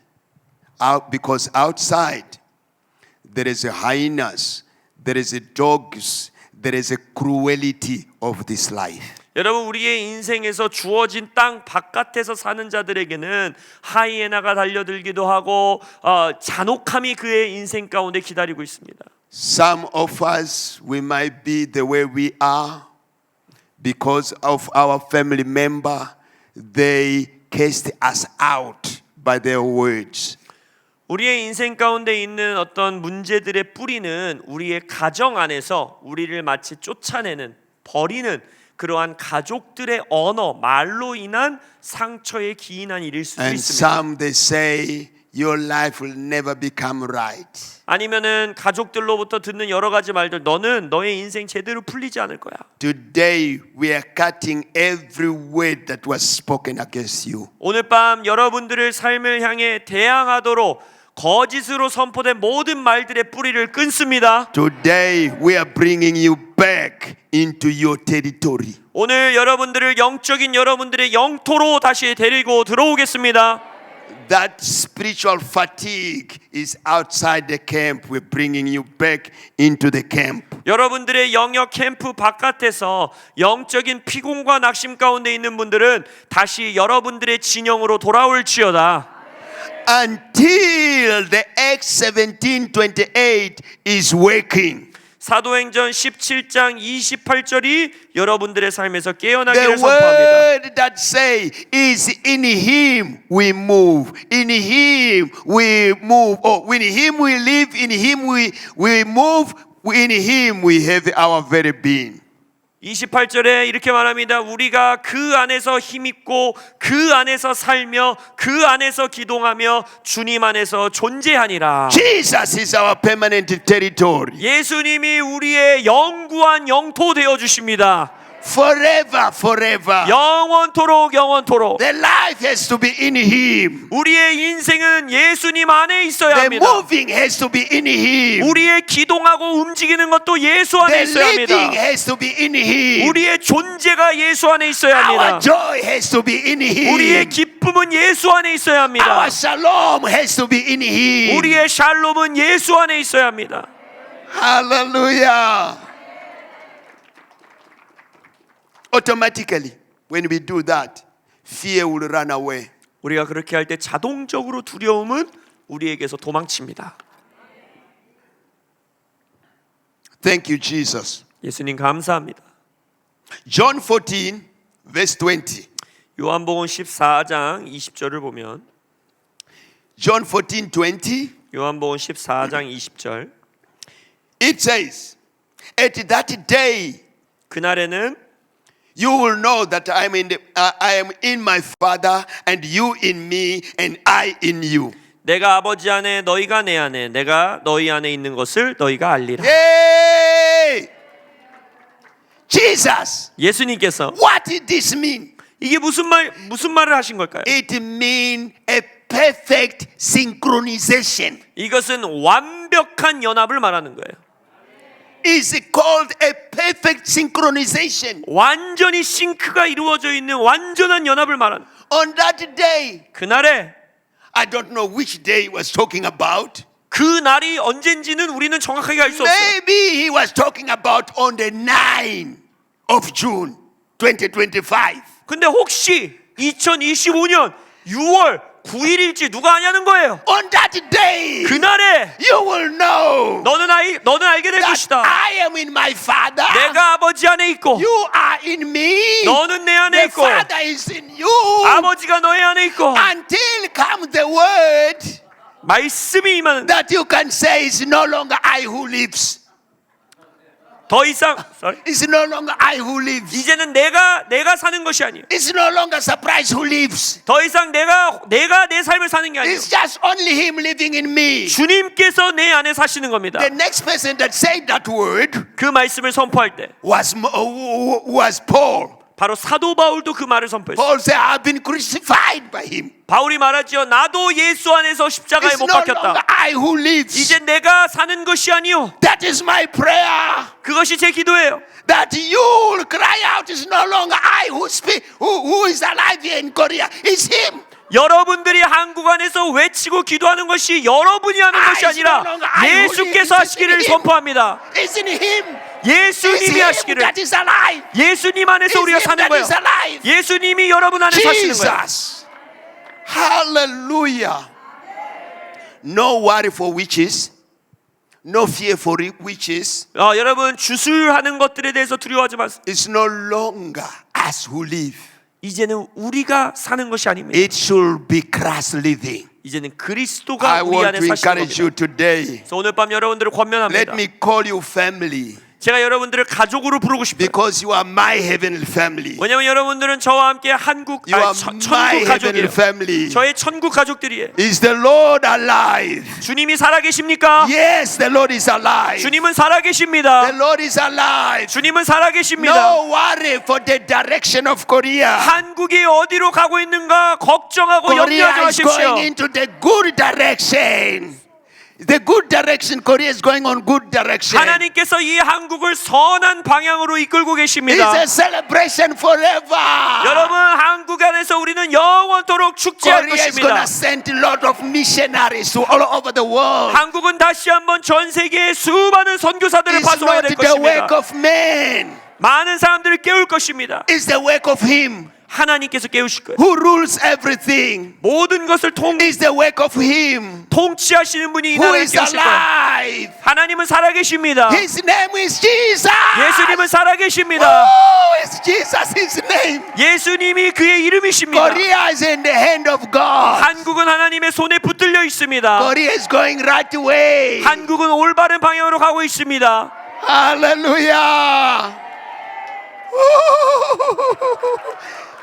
there is a hyenas, there is a dogs, there is a cruelty of this life. 여러분 우리의 인생에서 주어진 땅 바깥에서 사는 자들에게는 하이에나가 달려들기도 하고 잔혹함이 그의 인생 가운데 기다리고 있습니다. Some of us, we might be the way we are because of our family member. They cast us out by their words. 우리의 인생 가운데 있는 어떤 문제들의 뿌리는 우리의 가정 안에서 우리를 마치 쫓아내는 버리는 그러한 가족들의 언어, 말로 인한 상처에 기인한 일일 수도 And 있습니다. some they say your life will never become right. 아니면은 가족들로부터 듣는 여러 가지 말들, 너는 너의 인생 제대로 풀리지 않을 거야. Today we are cutting every word that was spoken against you. 오늘 밤 여러분들의 삶을 향해 대항하도록 거짓으로 선포된 모든 말들의 뿌리를 끊습니다. Today we are bringing you back into your territory. 오늘 여러분들을 영적인 여러분들의 영토로 다시 데리고 들어오겠습니다. That spiritual fatigue is outside the camp. We're bringing you back into the camp. 여러분들의 영역 캠프 바깥에서 영적인 피곤과 낙심 가운데 있는 분들은 다시 여러분들의 진영으로 돌아올지어다. Until the Acts 17:28 is working. 사도행전 17장 28절이 여러분들의 삶에서 깨어나기를 The 선포합니다. word that say is in him we move, in him we move, or in him we live, in him we move, in him we have our very being. 28절에 이렇게 말합니다. 우리가 그 안에서 힘있고 그 안에서 살며 그 안에서 기동하며 주님 안에서 존재하니라. Jesus is our permanent territory. 예수님이 우리의 영구한 영토 되어 주십니다. Forever, forever. 영원토록 영원토록. The life has to be in Him. 우리의 인생은 예수님 안에 있어야 The 합니다. moving has to be in Him. 우리의 기동하고 움직이는 것도 예수 안에 The 있어야 합니다. living has to be in Him. 우리의 존재가 예수 안에 있어야 Our 합니다. joy has to be in 우리의 Him. 기쁨은 예수 안에 있어야 합니다. Our shalom has to be in Him. 우리의 샬롬은 예수 안에 있어야 합니다. Hallelujah. Automatically, when we do that, fear will run away. 우리가 그렇게 할 때 자동적으로 두려움은 우리에게서 도망칩니다. Thank you, Jesus. 예수님 감사합니다. John 14, verse 20. 요한복음 14장 20절을 보면 John 14, 20. 요한복음 14장 20절 It says, at that day, 그날에는 you will know that I am in my Father, and you in me, and I in you. 내가 아버지 안에 너희가 내 안에 내가 너희 안에 있는 것을 너희가 알리라. Yay! Jesus, 예수님께서 what did this mean? 이게 무슨 말을 하신 걸까요? It means a perfect synchronization. 이것은 완벽한 연합을 말하는 거예요. It's called a perfect synchronization. 완전히 싱크가 이루어져 있는 완전한 연합을 말하는. On that day, 그날에 I don't know which day he was talking about. 그 날이 언젠지는 우리는 정확하게 알 수 없어요. Maybe he was talking about on the 9th of June 2025. 근데 혹시 2025년 6월 9일일지 누가 아냐는 거예요. On that day, 그날에 you will know 너는 알게 될 that 것이다. I am in my Father. 내가 아버지 안에 있고 You are in me. 너는 내 안에 The 있고 Father is in you. 아버지가 너의 안에 있고 Until comes the word 말씀이 임하는 that you can say it's no longer I who lives. 더 이상 It's no longer I who lives. 이제는 내가 사는 것이 아니에요. It's no longer surprise who lives. 더 이상 내가 내 삶을 사는 게 아니에요. It's just only Him living in me. 주님께서 내 안에 사시는 겁니다. The next person that said that word 그 말씀을 선포할 때 was Paul. 바로 사도 바울도 그 말을 선포했어요. Paul said, I've been crucified by Him. 바울이 말하지요. 나도 예수 안에서 십자가에 It's 못 no longer 박혔다. I who lives. 이제 내가 사는 것이 아니요. That is my prayer. 그것이 제 기도예요. That you will cry out is no longer I who speak, who is alive here in Korea. It's Him. 여러분들이 한국 안에서 외치고 기도하는 것이 여러분이 하는 것이 아니라 예수께서 하시기를 선포합니다. It's in Him. It's 예수님이 Him 하시기를. that is alive. 예수님 안에서 It's 우리가 Him 사는 that 거예요. is alive. 예수님이 여러분 안에 사시는 거예요. Jesus. Hallelujah. No worry for witches. No fear for witches. 여러분 주술하는 것들에 대해서 두려워하지 마세요. It's no longer us who live. 이제는 우리가 사는 것이 아닙니다. It should be Christ living. 이제는 I 그리스도가 우리 want 안에 to 사시는 encourage you 겁니다. today. 그래서 오늘 밤 여러분들을 Let 권면합니다. me call you family. 제가 여러분들을 가족으로 부르고 싶어요. Because you are my heavenly family. 왜냐하면 여러분들은 저와 함께 You are 천국 my heavenly 가족이에요. family. 저의 천국 가족들이에요. Is the Lord alive? 주님이 살아계십니까? Yes, the Lord is alive. 주님은 살아계십니다. The Lord is alive. 주님은 살아계십니다. No worry for the direction of Korea. 한국이 어디로 가고 있는가 걱정하고 Korea 염려하지 is 마십시오. going into the good direction. The good direction. Korea is going on good direction. 하나님께서 이 한국을 선한 방향으로 이끌고 It's 계십니다. a celebration forever. 여러분 한국 안에서 우리는 영원토록 축제할 Korea is going 것입니다. to send a lot of missionaries to all over the world. 한국은 다시 한번 전 세계에 수많은 선교사들을 It's 파송하게 not 될 the work 것입니다. of man. 많은 사람들을 깨울 것입니다. It's the work of Him 하나님께서 깨우실 거예요. who rules everything. 모든 것을 It's the work of Him 통치하시는 분이 이 who 나라를 is 깨우실 거예요. alive. 하나님은 살아계십니다. His name is Jesus. 예수님은 살아계십니다. Oh, it's Jesus, His name. 예수님이 그의 이름이십니다. Korea is in the hand of God. 한국은 하나님의 손에 붙들려 있습니다. Korea is going right way. 한국은 올바른 방향으로 가고 있습니다. Hallelujah.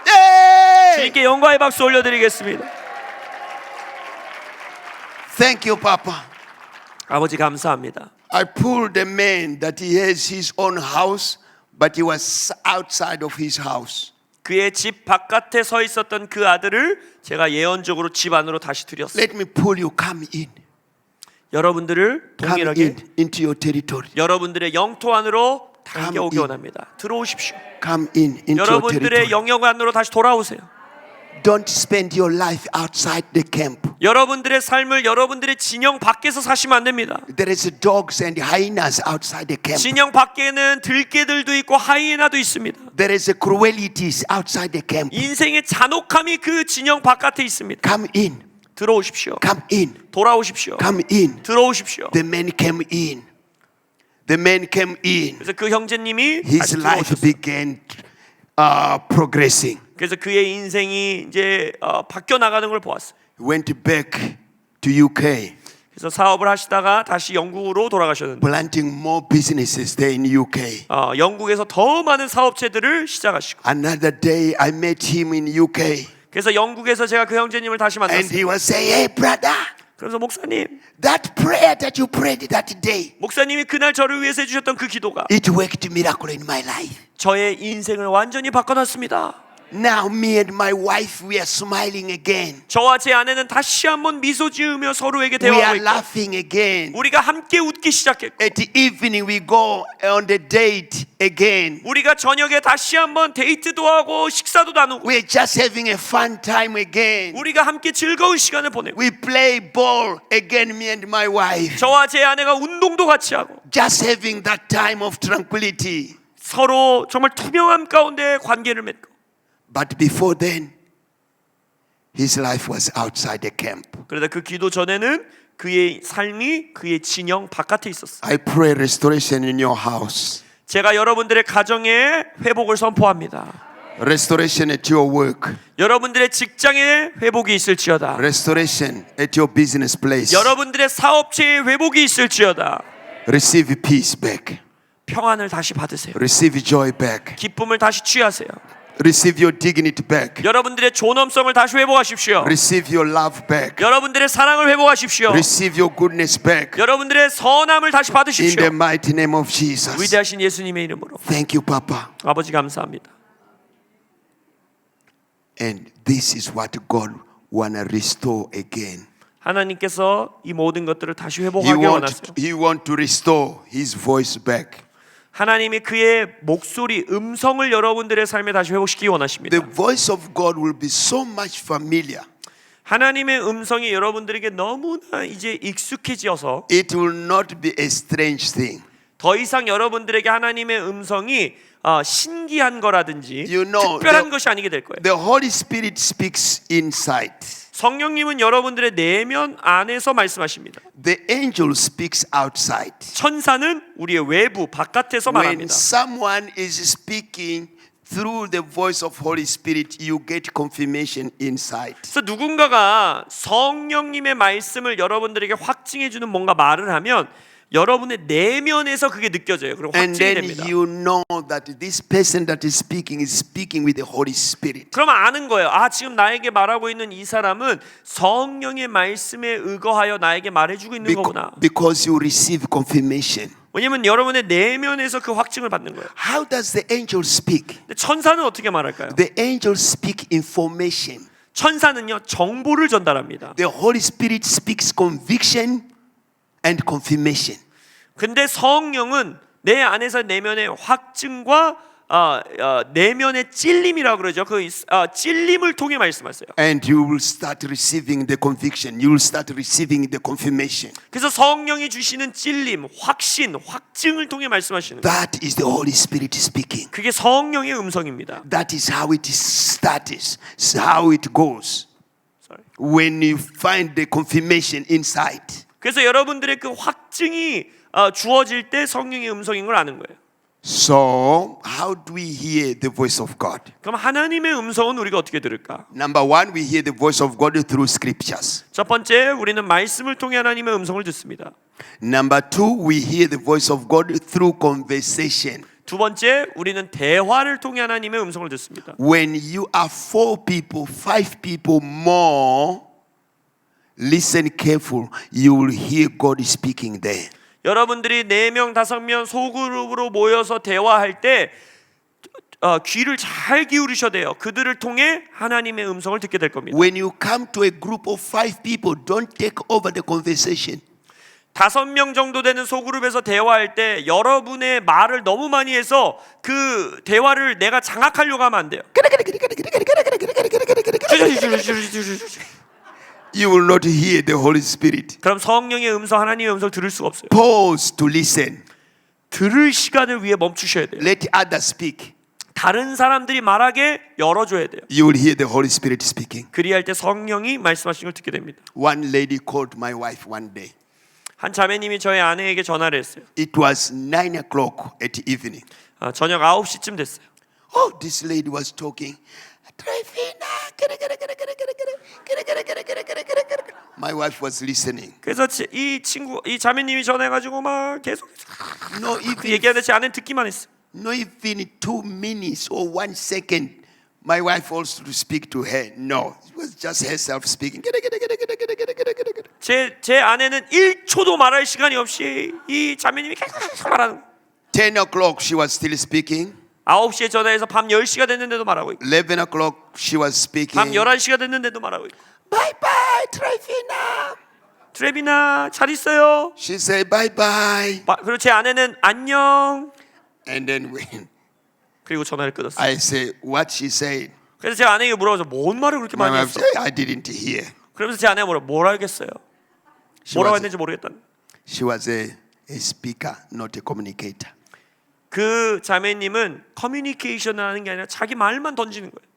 Hey! 주님께 영광의 박수 올려드리겠습니다. Thank you, Papa. 아버지 감사합니다. I pulled a man that he has his own house, but he was outside of his house. 그의 집 바깥에 서 있었던 그 아들을 제가 예언적으로 집 안으로 다시 들였어요. Let me pull you, come in. 여러분들을 Come 동일하게 in into your territory. 여러분들의 영토 안으로 당겨오기 in. 원합니다. 들어오십시오. Come in into your 여러분들의 territory. 영역 안으로 다시 돌아오세요. Don't spend your life outside the camp. 여러분들의 삶을 여러분들의 진영 밖에서 사시면 안 됩니다. There is dogs and hyenas outside the camp. 진영 밖에는 들개들도 있고 하이에나도 있습니다. There is cruelties outside the camp. 인생의 잔혹함이 그 진영 바깥에 있습니다. Come in. 들어오십시오. Come in. 돌아오십시오. Come in. 들어오십시오. The man came in. The man came in. 그래서 그 형제님이 His 다시 life 들어오셨어요. began progressing. 그래서 그의 인생이 이제 바뀌어 나가는 걸 보았어요. Went back to UK, 그래서 사업을 하시다가 다시 영국으로 돌아가셨는데 planting more businesses there in UK. 영국에서 더 많은 사업체들을 시작하시고 Another day, I met him in UK, 그래서 영국에서 제가 그 형제님을 다시 and 만났어요. he was saying, "Hey, brother, 그래서 목사님, that prayer that you prayed that day, 목사님이 그날 저를 위해서 해주셨던 그 기도가 it worked miracle in my life. 저의 인생을 완전히 바꿔놨습니다. Now me and my wife, we are smiling again. 저와 제 아내는 다시 한번 미소 지으며 서로에게 We are 대화하고 있고 laughing again. 우리가 함께 웃기 시작했고 At the evening, we go on the date again. 우리가 저녁에 다시 한번 데이트도 하고 식사도 나누고 We're just having a fun time again. 우리가 함께 즐거운 시간을 보내고 We play ball again, me and my wife. 저와 제 아내가 운동도 같이 하고 Just having that time of tranquility. 서로 정말 투명함 가운데 관계를 맺고 But before then, his life was outside the camp. 그러다 그 기도 전에는 그의 삶이 그의 진영 바깥에 있었어요. I pray restoration in your house, 제가 여러분들의 가정에 회복을 선포합니다. restoration at your work, 여러분들의 직장에 회복이 있을지어다. restoration at your business place. 여러분들의 사업체에 회복이 있을지어다. Receive peace back. 평안을 다시 받으세요. Receive joy back. 기쁨을 다시 취하세요. Receive your dignity back. 여러분들의 존엄성을 다시 회복하십시오. Receive your love back. 여러분들의 사랑을 회복하십시오. Receive your goodness back. 여러분들의 선함을 다시 In 받으십시오. the mighty name of Jesus. 위대하신 예수님의 이름으로. Thank you, Papa. 아버지 감사합니다. And this is what God wanna restore again. 하나님께서 이 모든 것들을 다시 회복하기 원하세요. He want to restore His voice back. 하나님이 그의 목소리, 음성을 여러분들의 삶에 다시 회복시키기 원하십니다. The voice of God will be so much familiar. 하나님의 음성이 여러분들에게 너무나 이제 익숙해져서 It will not be a strange thing. 더 이상 여러분들에게 하나님의 음성이 신기한 거라든지 You know, 특별한 것이 아니게 될 거예요. The Holy Spirit speaks inside. 성령님은 여러분들의 내면 안에서 말씀하십니다. The angel speaks outside. 천사는 우리의 외부, 바깥에서 When 말합니다. someone is speaking through the voice of Holy Spirit, you get confirmation inside. 그래서 누군가가 성령님의 말씀을 여러분들에게 확증해 주는 뭔가 말을 하면 여러분의 내면에서 그게 느껴져요. 그리고 And 확증이 then 됩니다. you know that this person that is speaking with the Holy Spirit. 그러면 아는 거예요. 아, 지금 나에게 말하고 있는 이 사람은 성령의 말씀에 의거하여 나에게 말해주고 있는 거구나. Because you receive confirmation. 왜냐면 여러분의 내면에서 그 확증을 받는 거예요. How does the angel speak? 근데 천사는 어떻게 말할까요? The angel speak information. 천사는요, 정보를 전달합니다. The Holy Spirit speaks conviction and confirmation. 근데 성령은 내 안에서 내면의 확증과 내면의 찔림이라고 그러죠. 그 찔림을 통해 말씀하세요. And you will start receiving the conviction. You will start receiving the confirmation. 그래서 성령이 주시는 찔림, 확신, 확증을 통해 말씀하시는 거예요. That is the Holy Spirit speaking. 그게 성령의 음성입니다. That is how it starts. How it goes. Sorry. When you find the confirmation inside. 그래서 여러분들의 그 확증이 주어질 때 성령의 음성인 걸 아는 거예요. So, how do we hear the voice of God? 그럼 하나님의 음성은 우리가 어떻게 들을까? Number one, we hear the voice of God through scriptures. 첫 번째, 우리는 말씀을 통해 하나님의 음성을 듣습니다. Number two, we hear the voice of God through conversation. 두 번째, 우리는 대화를 통해 하나님의 음성을 듣습니다. When you are 4 people, 5 people more, listen careful. You will hear God speaking there. 여러분들이 4명, 5명 소그룹으로 모여서 대화할 때 귀를 잘 기울이셔야 돼요. 그들을 통해 하나님의 음성을 듣게 될 겁니다. When you come to a group of 5 people, don't take over the conversation. 5명 정도 되는 소그룹에서 대화할 때 여러분의 말을 너무 많이 해서 그 대화를 내가 장악하려고 하면 안 돼요. You will not hear the Holy Spirit. 그럼 성령의 음성, 하나님의 음성을 들을 수가 없어요. Pause to listen. 들을 시간을 위해 멈추셔야 돼요. Let others speak. 다른 사람들이 말하게 열어줘야 돼요. You will hear the Holy Spirit speaking. 그리할 때 성령이 말씀하시는 걸 듣게 됩니다. One lady called my wife one day. 한 자매님이 저희 아내에게 전화를 했어요. It was 9 o'clock at evening. 저녁 9시쯤 됐어요. Oh, this lady was talking. My wife was listening. 그래서 이 자매님이 전화해가지고 막 계속 No, 그 얘기하는데 제 아내는 듣기만 했어요. no, even 2 minutes or 1 second, my wife also to speak to her. No, it was just herself speaking. 제 아내는 1초도 말할 시간이 없이 이 자매님이 계속 말하는. 10 o'clock, she was still speaking. 9시에 전화해서 밤 10시가 됐는데도 말하고 있고 11 o'clock, she was speaking. 밤 11시가 됐는데도 말하고 있고 Bye bye, Trifina. 트레비나 잘 있어요. She said bye bye. 그리고 제 아내는 안녕. And then when 그리고 전화를 끊었어요. I said what she said, 그래서 제 아내에게 물어봐서 뭔 말을 그렇게 my 많이 wife 했어? said, I didn't hear. 그러면서 제 아내가 뭘 알겠어요. 뭐라고 했는지 모르겠다. She was a speaker, not a communicator. 그 자매님은 커뮤니케이션을 하는 게 아니라 자기 말만 던지는 거예요.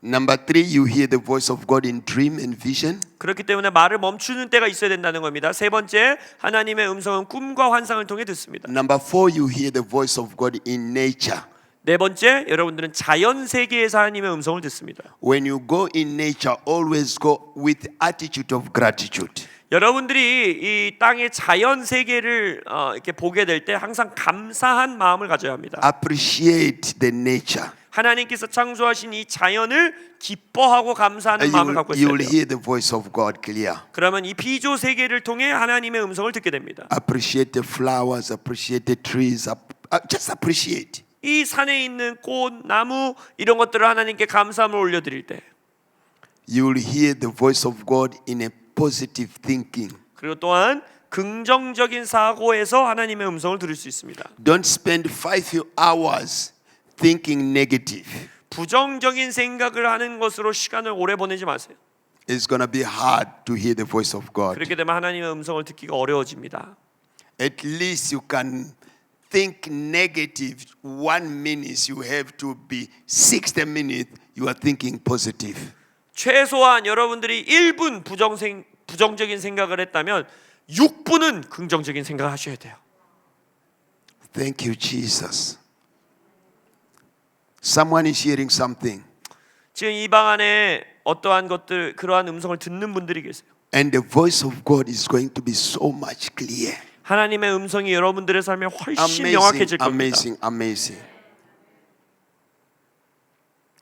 Number 3, you hear the voice of God in dream and vision. 그렇기 때문에 말을 멈추는 때가 있어야 된다는 겁니다. 세 번째, 하나님의 음성은 꿈과 환상을 통해 듣습니다. Number 4, you hear the voice of God in nature. 네 번째, 여러분들은 자연 세계에서 하나님의 음성을 듣습니다. When you go in nature, always go with attitude of gratitude. 여러분들이 이 땅의 자연 세계를 이렇게 보게 될 때 항상 감사한 마음을 가져야 합니다. Appreciate the nature. 하나님께서 창조하신 이 자연을 기뻐하고 감사하는 마음을 갖고 You 있어야 will 돼요. hear the voice of God clear. 그러면 이 비조 세계를 통해 하나님의 음성을 듣게 됩니다. Appreciate the flowers, appreciate the trees, just appreciate. 이 산에 있는 꽃, 나무 이런 것들을 하나님께 감사함을 올려드릴 때 You will hear the voice of God in a positive thinking. 그리고 또한 긍정적인 사고에서 하나님의 음성을 들을 수 있습니다. Don't spend 5 hours thinking negative. 부정적인 생각을 하는 것으로 시간을 오래 보내지 마세요. It's going to be hard to hear the voice of God. 그렇게 되면 하나님의 음성을 듣기가 어려워집니다. At least you can think negative 1 minute. You have to be 60 minutes. You are thinking positive. 최소한 여러분들이 1분 부정적인 생각을 했다면 6분은 긍정적인 생각을 하셔야 돼요. Thank you, Jesus. Someone is hearing something. 지금 이 방 안에 어떠한 것들 그러한 음성을 듣는 분들이 계세요. And the voice of God is going to be so much clear. 하나님의 음성이 여러분들의 삶에 훨씬 Amazing, 명확해질 겁니다. amazing, amazing.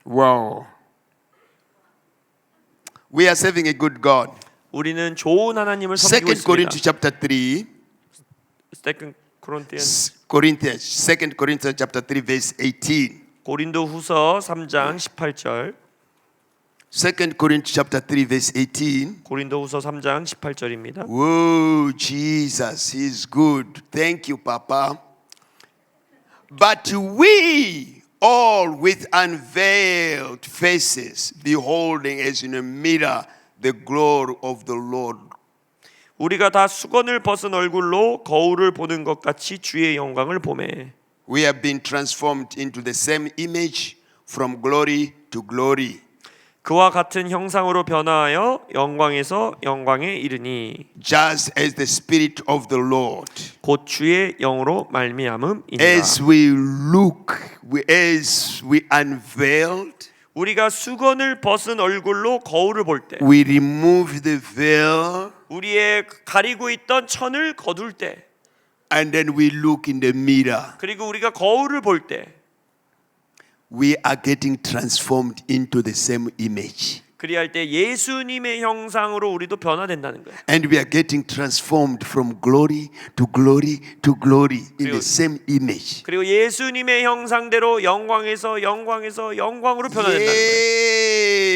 Wow. We are serving a good God. 우리는 좋은 하나님을 섬기고 2 있습니다. Corinthians chapter 3. Second Corinthians, 2 Corinthians chapter 3 verse 18. 고린도후서 3장 18절. 2 Corinthians chapter 3 verse 18. 고린도후서 3장 18절입니다. Whoa, Jesus, He's good. Thank you, Papa. But we all with unveiled faces, beholding as in a mirror the glory of the Lord. 우리가 다 수건을 벗은 얼굴로 거울을 보는 것 같이 주의 영광을 보매. We have been transformed into the same image from glory to glory. 그와 같은 형상으로 변화하여 영광에서 영광에 이르니 Just as the Spirit of the Lord. 곧 주의 영으로 말미암음이니라. As we look, as we unveiled, 우리가 수건을 벗은 얼굴로 거울을 볼 때, we remove the veil. 우리의 가리고 있던 천을 거둘 때, and then we look in the mirror, 그리고 우리가 거울을 볼 때 we are getting transformed into the same image. 그리할 때 예수님의 형상으로 우리도 변화된다는 거예요. And we are getting transformed from glory to glory to glory in the same image. 그리고 예수님의 형상대로 영광에서 영광으로 변화된다는 거예요.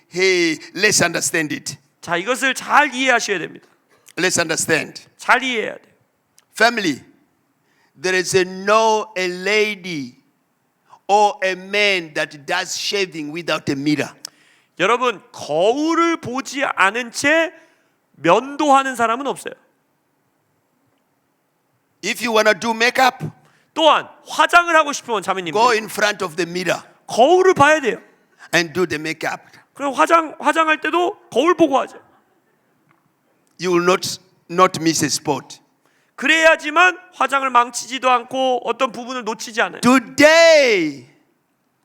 Hey, let's understand it. 자, 이것을 잘 이해하셔야 됩니다. Let's understand. 잘 이해해야 돼요. Family, there is no a lady or a man that does shaving without a mirror. 여러분, 거울을 보지 않은 채 면도하는 사람은 없어요. If you want to do makeup, 또한 화장을 하고 싶으면 자매님들 go in front of the mirror 거울을 봐야 돼요. and do the makeup. 그리고 화장할 때도 거울 보고 하죠. You will not miss a spot. 그래야지만 화장을 망치지도 않고 어떤 부분을 놓치지 않아요. Today,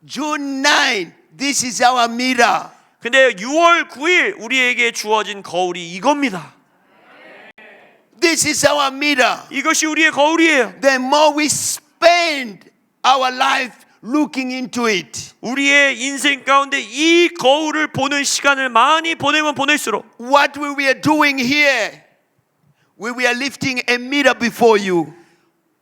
June 9, this is our mirror. 근데 6월 9일 우리에게 주어진 거울이 이겁니다. This is our mirror. 이것이 우리의 거울이에요. The more we spend our life looking into it, 우리의 인생 가운데 이 거울을 보는 시간을 많이 보내면 보낼수록 what we were doing here, we were lifting a mirror before you.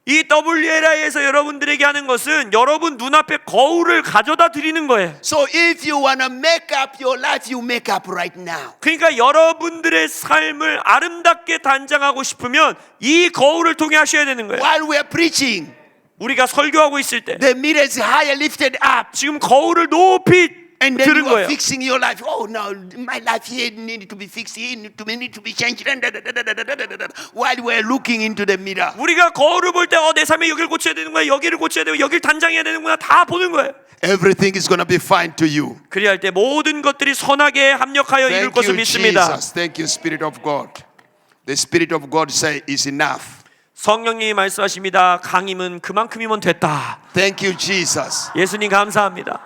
이 WLI에서 여러분들에게 하는 것은 여러분 눈앞에 거울을 가져다 드리는 거예요. So if you want to make up your life, you make up right now. 그러니까 여러분들의 삶을 아름답게 단장하고 싶으면 이 거울을 통해 하셔야 되는 거예요. While we are preaching, 우리가 설교하고 있을 때 the mirror is higher lifted up. 지금 거울을 높이 And then 들은 you are 거예요. fixing your life. Oh, no, my life here needed to be fixed. Here need to be changed. While we're looking into the mirror. 우리가 거울을 볼 때 내 삶에 여기를 고쳐야 되는 거야, 여기를 고쳐야 되고 여기를 단장해야 되는구나 다 보는 거예요. Everything is going to be fine to you. 그리할 때 모든 것들이 선하게 합력하여 이룰 Thank 것을 you, 믿습니다. Jesus. Thank you, Spirit of God. The Spirit of God say is enough. 성령님이 말씀하십니다. 강임은 그만큼이면 됐다. Thank you, Jesus. 예수님 감사합니다.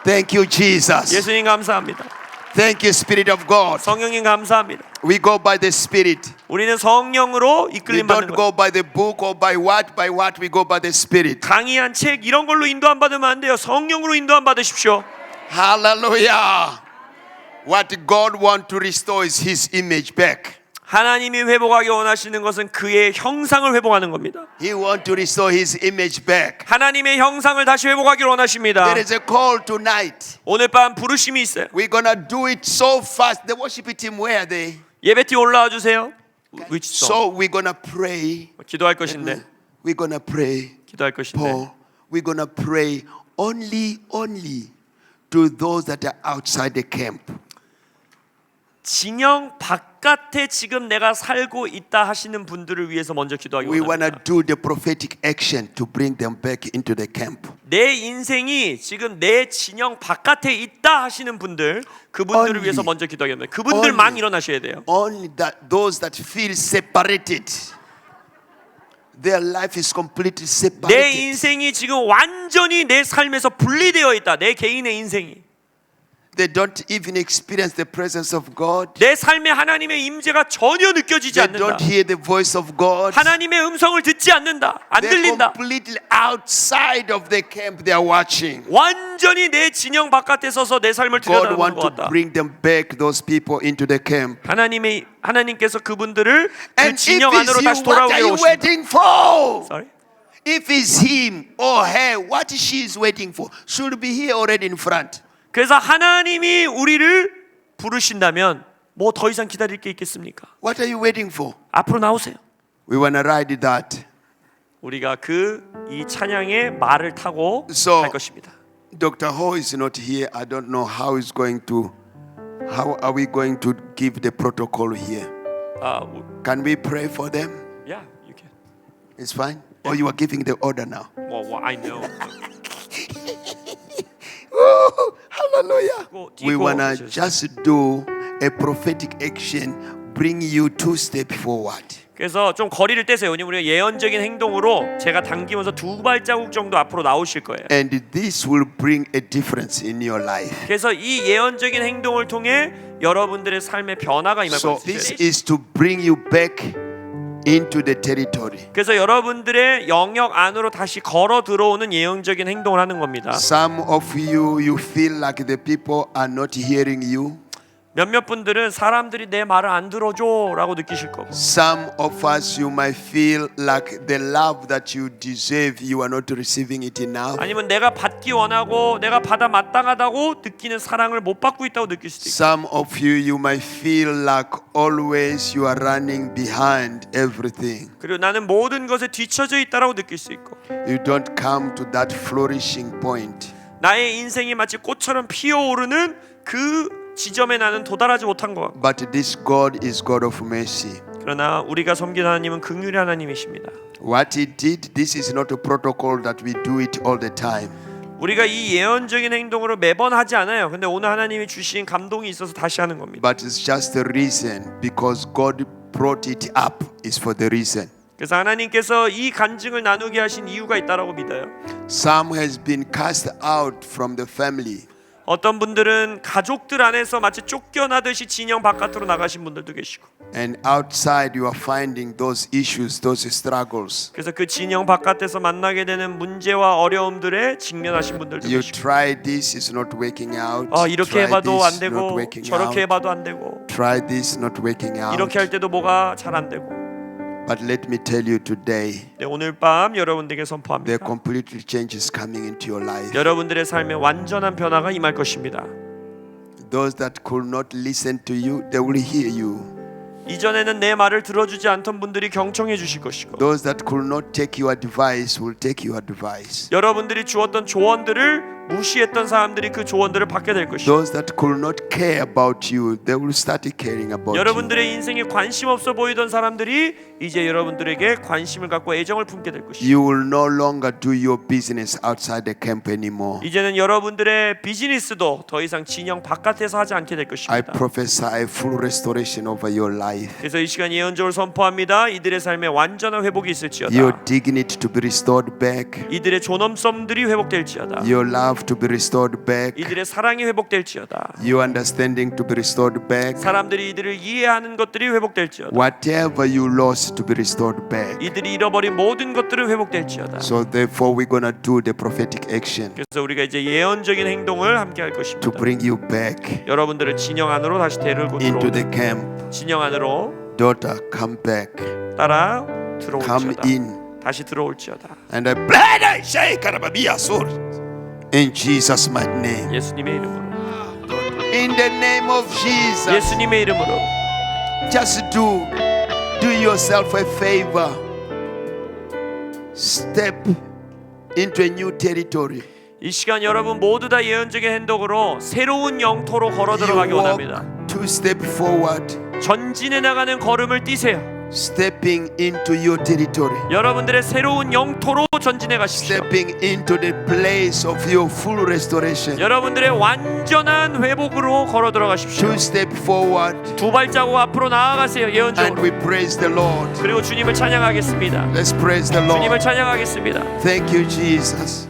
Thank you, Jesus. 예수님 감사합니다. Thank you, Spirit of God. 성령님 감사합니다. We go by the Spirit. 우리는 성령으로 We 이끌림 받는 don't 거예요. go by the book or by what we go by the Spirit. 강의한 책 이런 걸로 인도 안 받으면 안 돼요. 성령으로 인도 안 받으십시오. Hallelujah. What God wants to restore is His image back. 하나님이 회복하기 원하시는 것은 그의 형상을 회복하는 겁니다. He wants to restore His image back. 하나님의 형상을 다시 회복하기를 원하십니다. There is a call tonight. 오늘 밤 부르심이 있어요. We're gonna do it so fast. The worship team, where are they? 예배팀 올라와 주세요. Which song? So we're gonna pray. 기도할 것인데. We're gonna pray. 기도할 것인데. Paul, we're gonna pray only to those that are outside the camp. 진영 바깥에 지금 내가 살고 있다 하시는 분들을 위해서 먼저 기도하기 We wanna 원합니다. do the prophetic action to bring them back into the camp. 내 인생이 지금 내 진영 바깥에 있다 하시는 분들, 그분들을 Only. 위해서 먼저 기도하기 원합니다. 그분들만 Only. 일어나셔야 돼요. Only those that feel separated. Their life is completely 내 separated. 인생이 지금 완전히 내 삶에서 분리되어 있다. 내 개인의 인생이. They don't even experience the presence of God. 내 삶에 하나님의 임재가 전혀 느껴지지 They 않는다. don't hear the voice of God. 하나님의 음성을 듣지 않는다. 안 They're 들린다. completely outside of the camp they are watching. 완전히 내 진영 바깥에 서서 내 삶을 God 들여다보는 wants 것 to 같다. bring them back, those people, into the camp. 하나님께서 그분들을 그 And if 진영 it's 안으로 you, 다시 what are 돌아오게 you 오십니다. waiting for? Sorry? If it's him or her, what she is waiting for should be here already in front. 그래서 하나님이 우리를 부르신다면 뭐 더 이상 기다릴 게 있겠습니까? What are you waiting for? 앞으로 나오세요. We want to ride that. 우리가 이 찬양의 말을 타고 So- 갈 것입니다. Dr. Ho is not here. I don't know how are we going to give the protocol here? Can we pray for them? Yeah, you can. It's fine? Or you are giving the order now? Well, I know. Woo! Hallelujah. Go- We go- want to just do a prophetic action, bring you 2 steps forward. 그래서 좀 거리를 떼세요. 왜냐면 우리가 예언적인 행동으로 제가 당기면서 2발자국 정도 앞으로 나오실 거예요. And this will bring a difference in your life. 그래서 이 예언적인 행동을 통해 여러분들의 삶의 변화가 임할 So 것입니다. this is to bring you back into the territory. 그래서 여러분들의 영역 안으로 다시 걸어 들어오는 예언적인 행동을 하는 겁니다. Some of you, you feel like the people are not hearing you. 몇몇 분들은 사람들이 내 말을 안 들어줘라고 느끼실 거고, Some of us, you might feel like the love that you deserve, you are not receiving it enough. 아니면 내가 받기 원하고 내가 받아 마땅하다고 느끼는 사랑을 못 받고 있다고 느낄 수도 있고, Some of you, you might feel like always you are running behind everything. 그리고 나는 모든 것에 뒤처져 있다라고 느낄 수 있고, You don't come to that flourishing point. 나의 인생이 마치 꽃처럼 피어오르는 그 지점에 나는 도달하지 못한 것 같고, But this God is God of mercy. 그러나 우리가 섬기는 하나님은 긍휼의 하나님이십니다. What He did, this is not a protocol that we do it all the time. 우리가 이 예언적인 행동으로 매번 하지 않아요. 근데 오늘 하나님이 주신 감동이 있어서 다시 하는 겁니다. But it's just a reason because God brought it up is for the reason. 그래서 하나님께서 이 간증을 나누게 하신 이유가 있다라고 믿어요. Some has been cast out from the family. 어떤 분들은 가족들 안에서 마치 쫓겨나듯이 진영 바깥으로 나가신 분들도 계시고, And outside you are finding those issues, those struggles. 그래서 그 진영 바깥에서 만나게 되는 문제와 어려움들에 직면하신 분들도 You 계시고, try this, it's not working out. 이렇게 Try 해봐도 this, 안 not 되고 working 저렇게 out. 해봐도 안 되고 Try this, not working out. 이렇게 할 때도 뭐가 잘 안 되고. But let me tell you today, 네, 오늘 밤 여러분들에게 the 선포합니다. complete change is coming into your life. 여러분들의 삶에 완전한 변화가 임할 것입니다. Those that could not listen to you, they will hear you. 이전에는 내 말을 들어주지 않던 분들이 경청해 주실 것이고, Those that could not take your advice will take your advice. 여러분들이 주었던 조언들을 무시했던 사람들이 그 조언들을 받게 될 것이고, Those that could not care about you, they will start caring about you. 여러분들의 인생에 관심 없어 보이던 사람들이 이제 여러분들에게 관심을 갖고 애정을 품게 될 것이고, You will no longer do your business outside the camp anymore. 이제는 여러분들의 비즈니스도 더 이상 진영 바깥에서 하지 않게 될 I 것입니다. prophesy full restoration over your life. 그래서 이 시간 예언적으로 선포합니다. 이들의 삶에 완전한 회복이 있을지어다. Your dignity to be restored back. 이들의 존엄성들이 회복될지어다. Your love to be restored back. 이들의 사랑이 회복될지어다. Your understanding to be restored back. 사람들이 이들을 이해하는 것들이 회복될지어다. Whatever you lost to be restored back. 이들이 잃어버린 모든 것들은 회복될지어다. So therefore we're gonna do the prophetic action 그래서 우리가 이제 예언적인 행동을 함께 할 to 것입니다. bring you back 여러분들을 진영 안으로 다시 데리고 into the 들어오는, camp. 진영 안으로 Daughter, come back. 따라 Come 들어올지어다. in. 다시 들어올지어다. And I blood I shake Karababia sword. In Jesus' mighty name. 예수님의 이름으로. In the name of Jesus. 예수님의 이름으로. Just do yourself a favor. Step into a new territory. 이 시간 여러분 모두 다 예언적인 행동으로 새로운 영토로 걸어 들어가기 You 원합니다. walk 2 step forward, 전진해 나가는 걸음을 뛰세요. stepping into your territory. 여러분들의 새로운 영토로 전진해 가십시오. Stepping into the place of your full restoration. 여러분들의 완전한 회복으로 걸어 들어가십시오. 2 step forward, 두 발자국 앞으로 나아가세요. and 예언적으로. we praise the Lord. 그리고 주님을 찬양하겠습니다. Let's praise the 주님을 Lord. 찬양하겠습니다. Thank you, Jesus.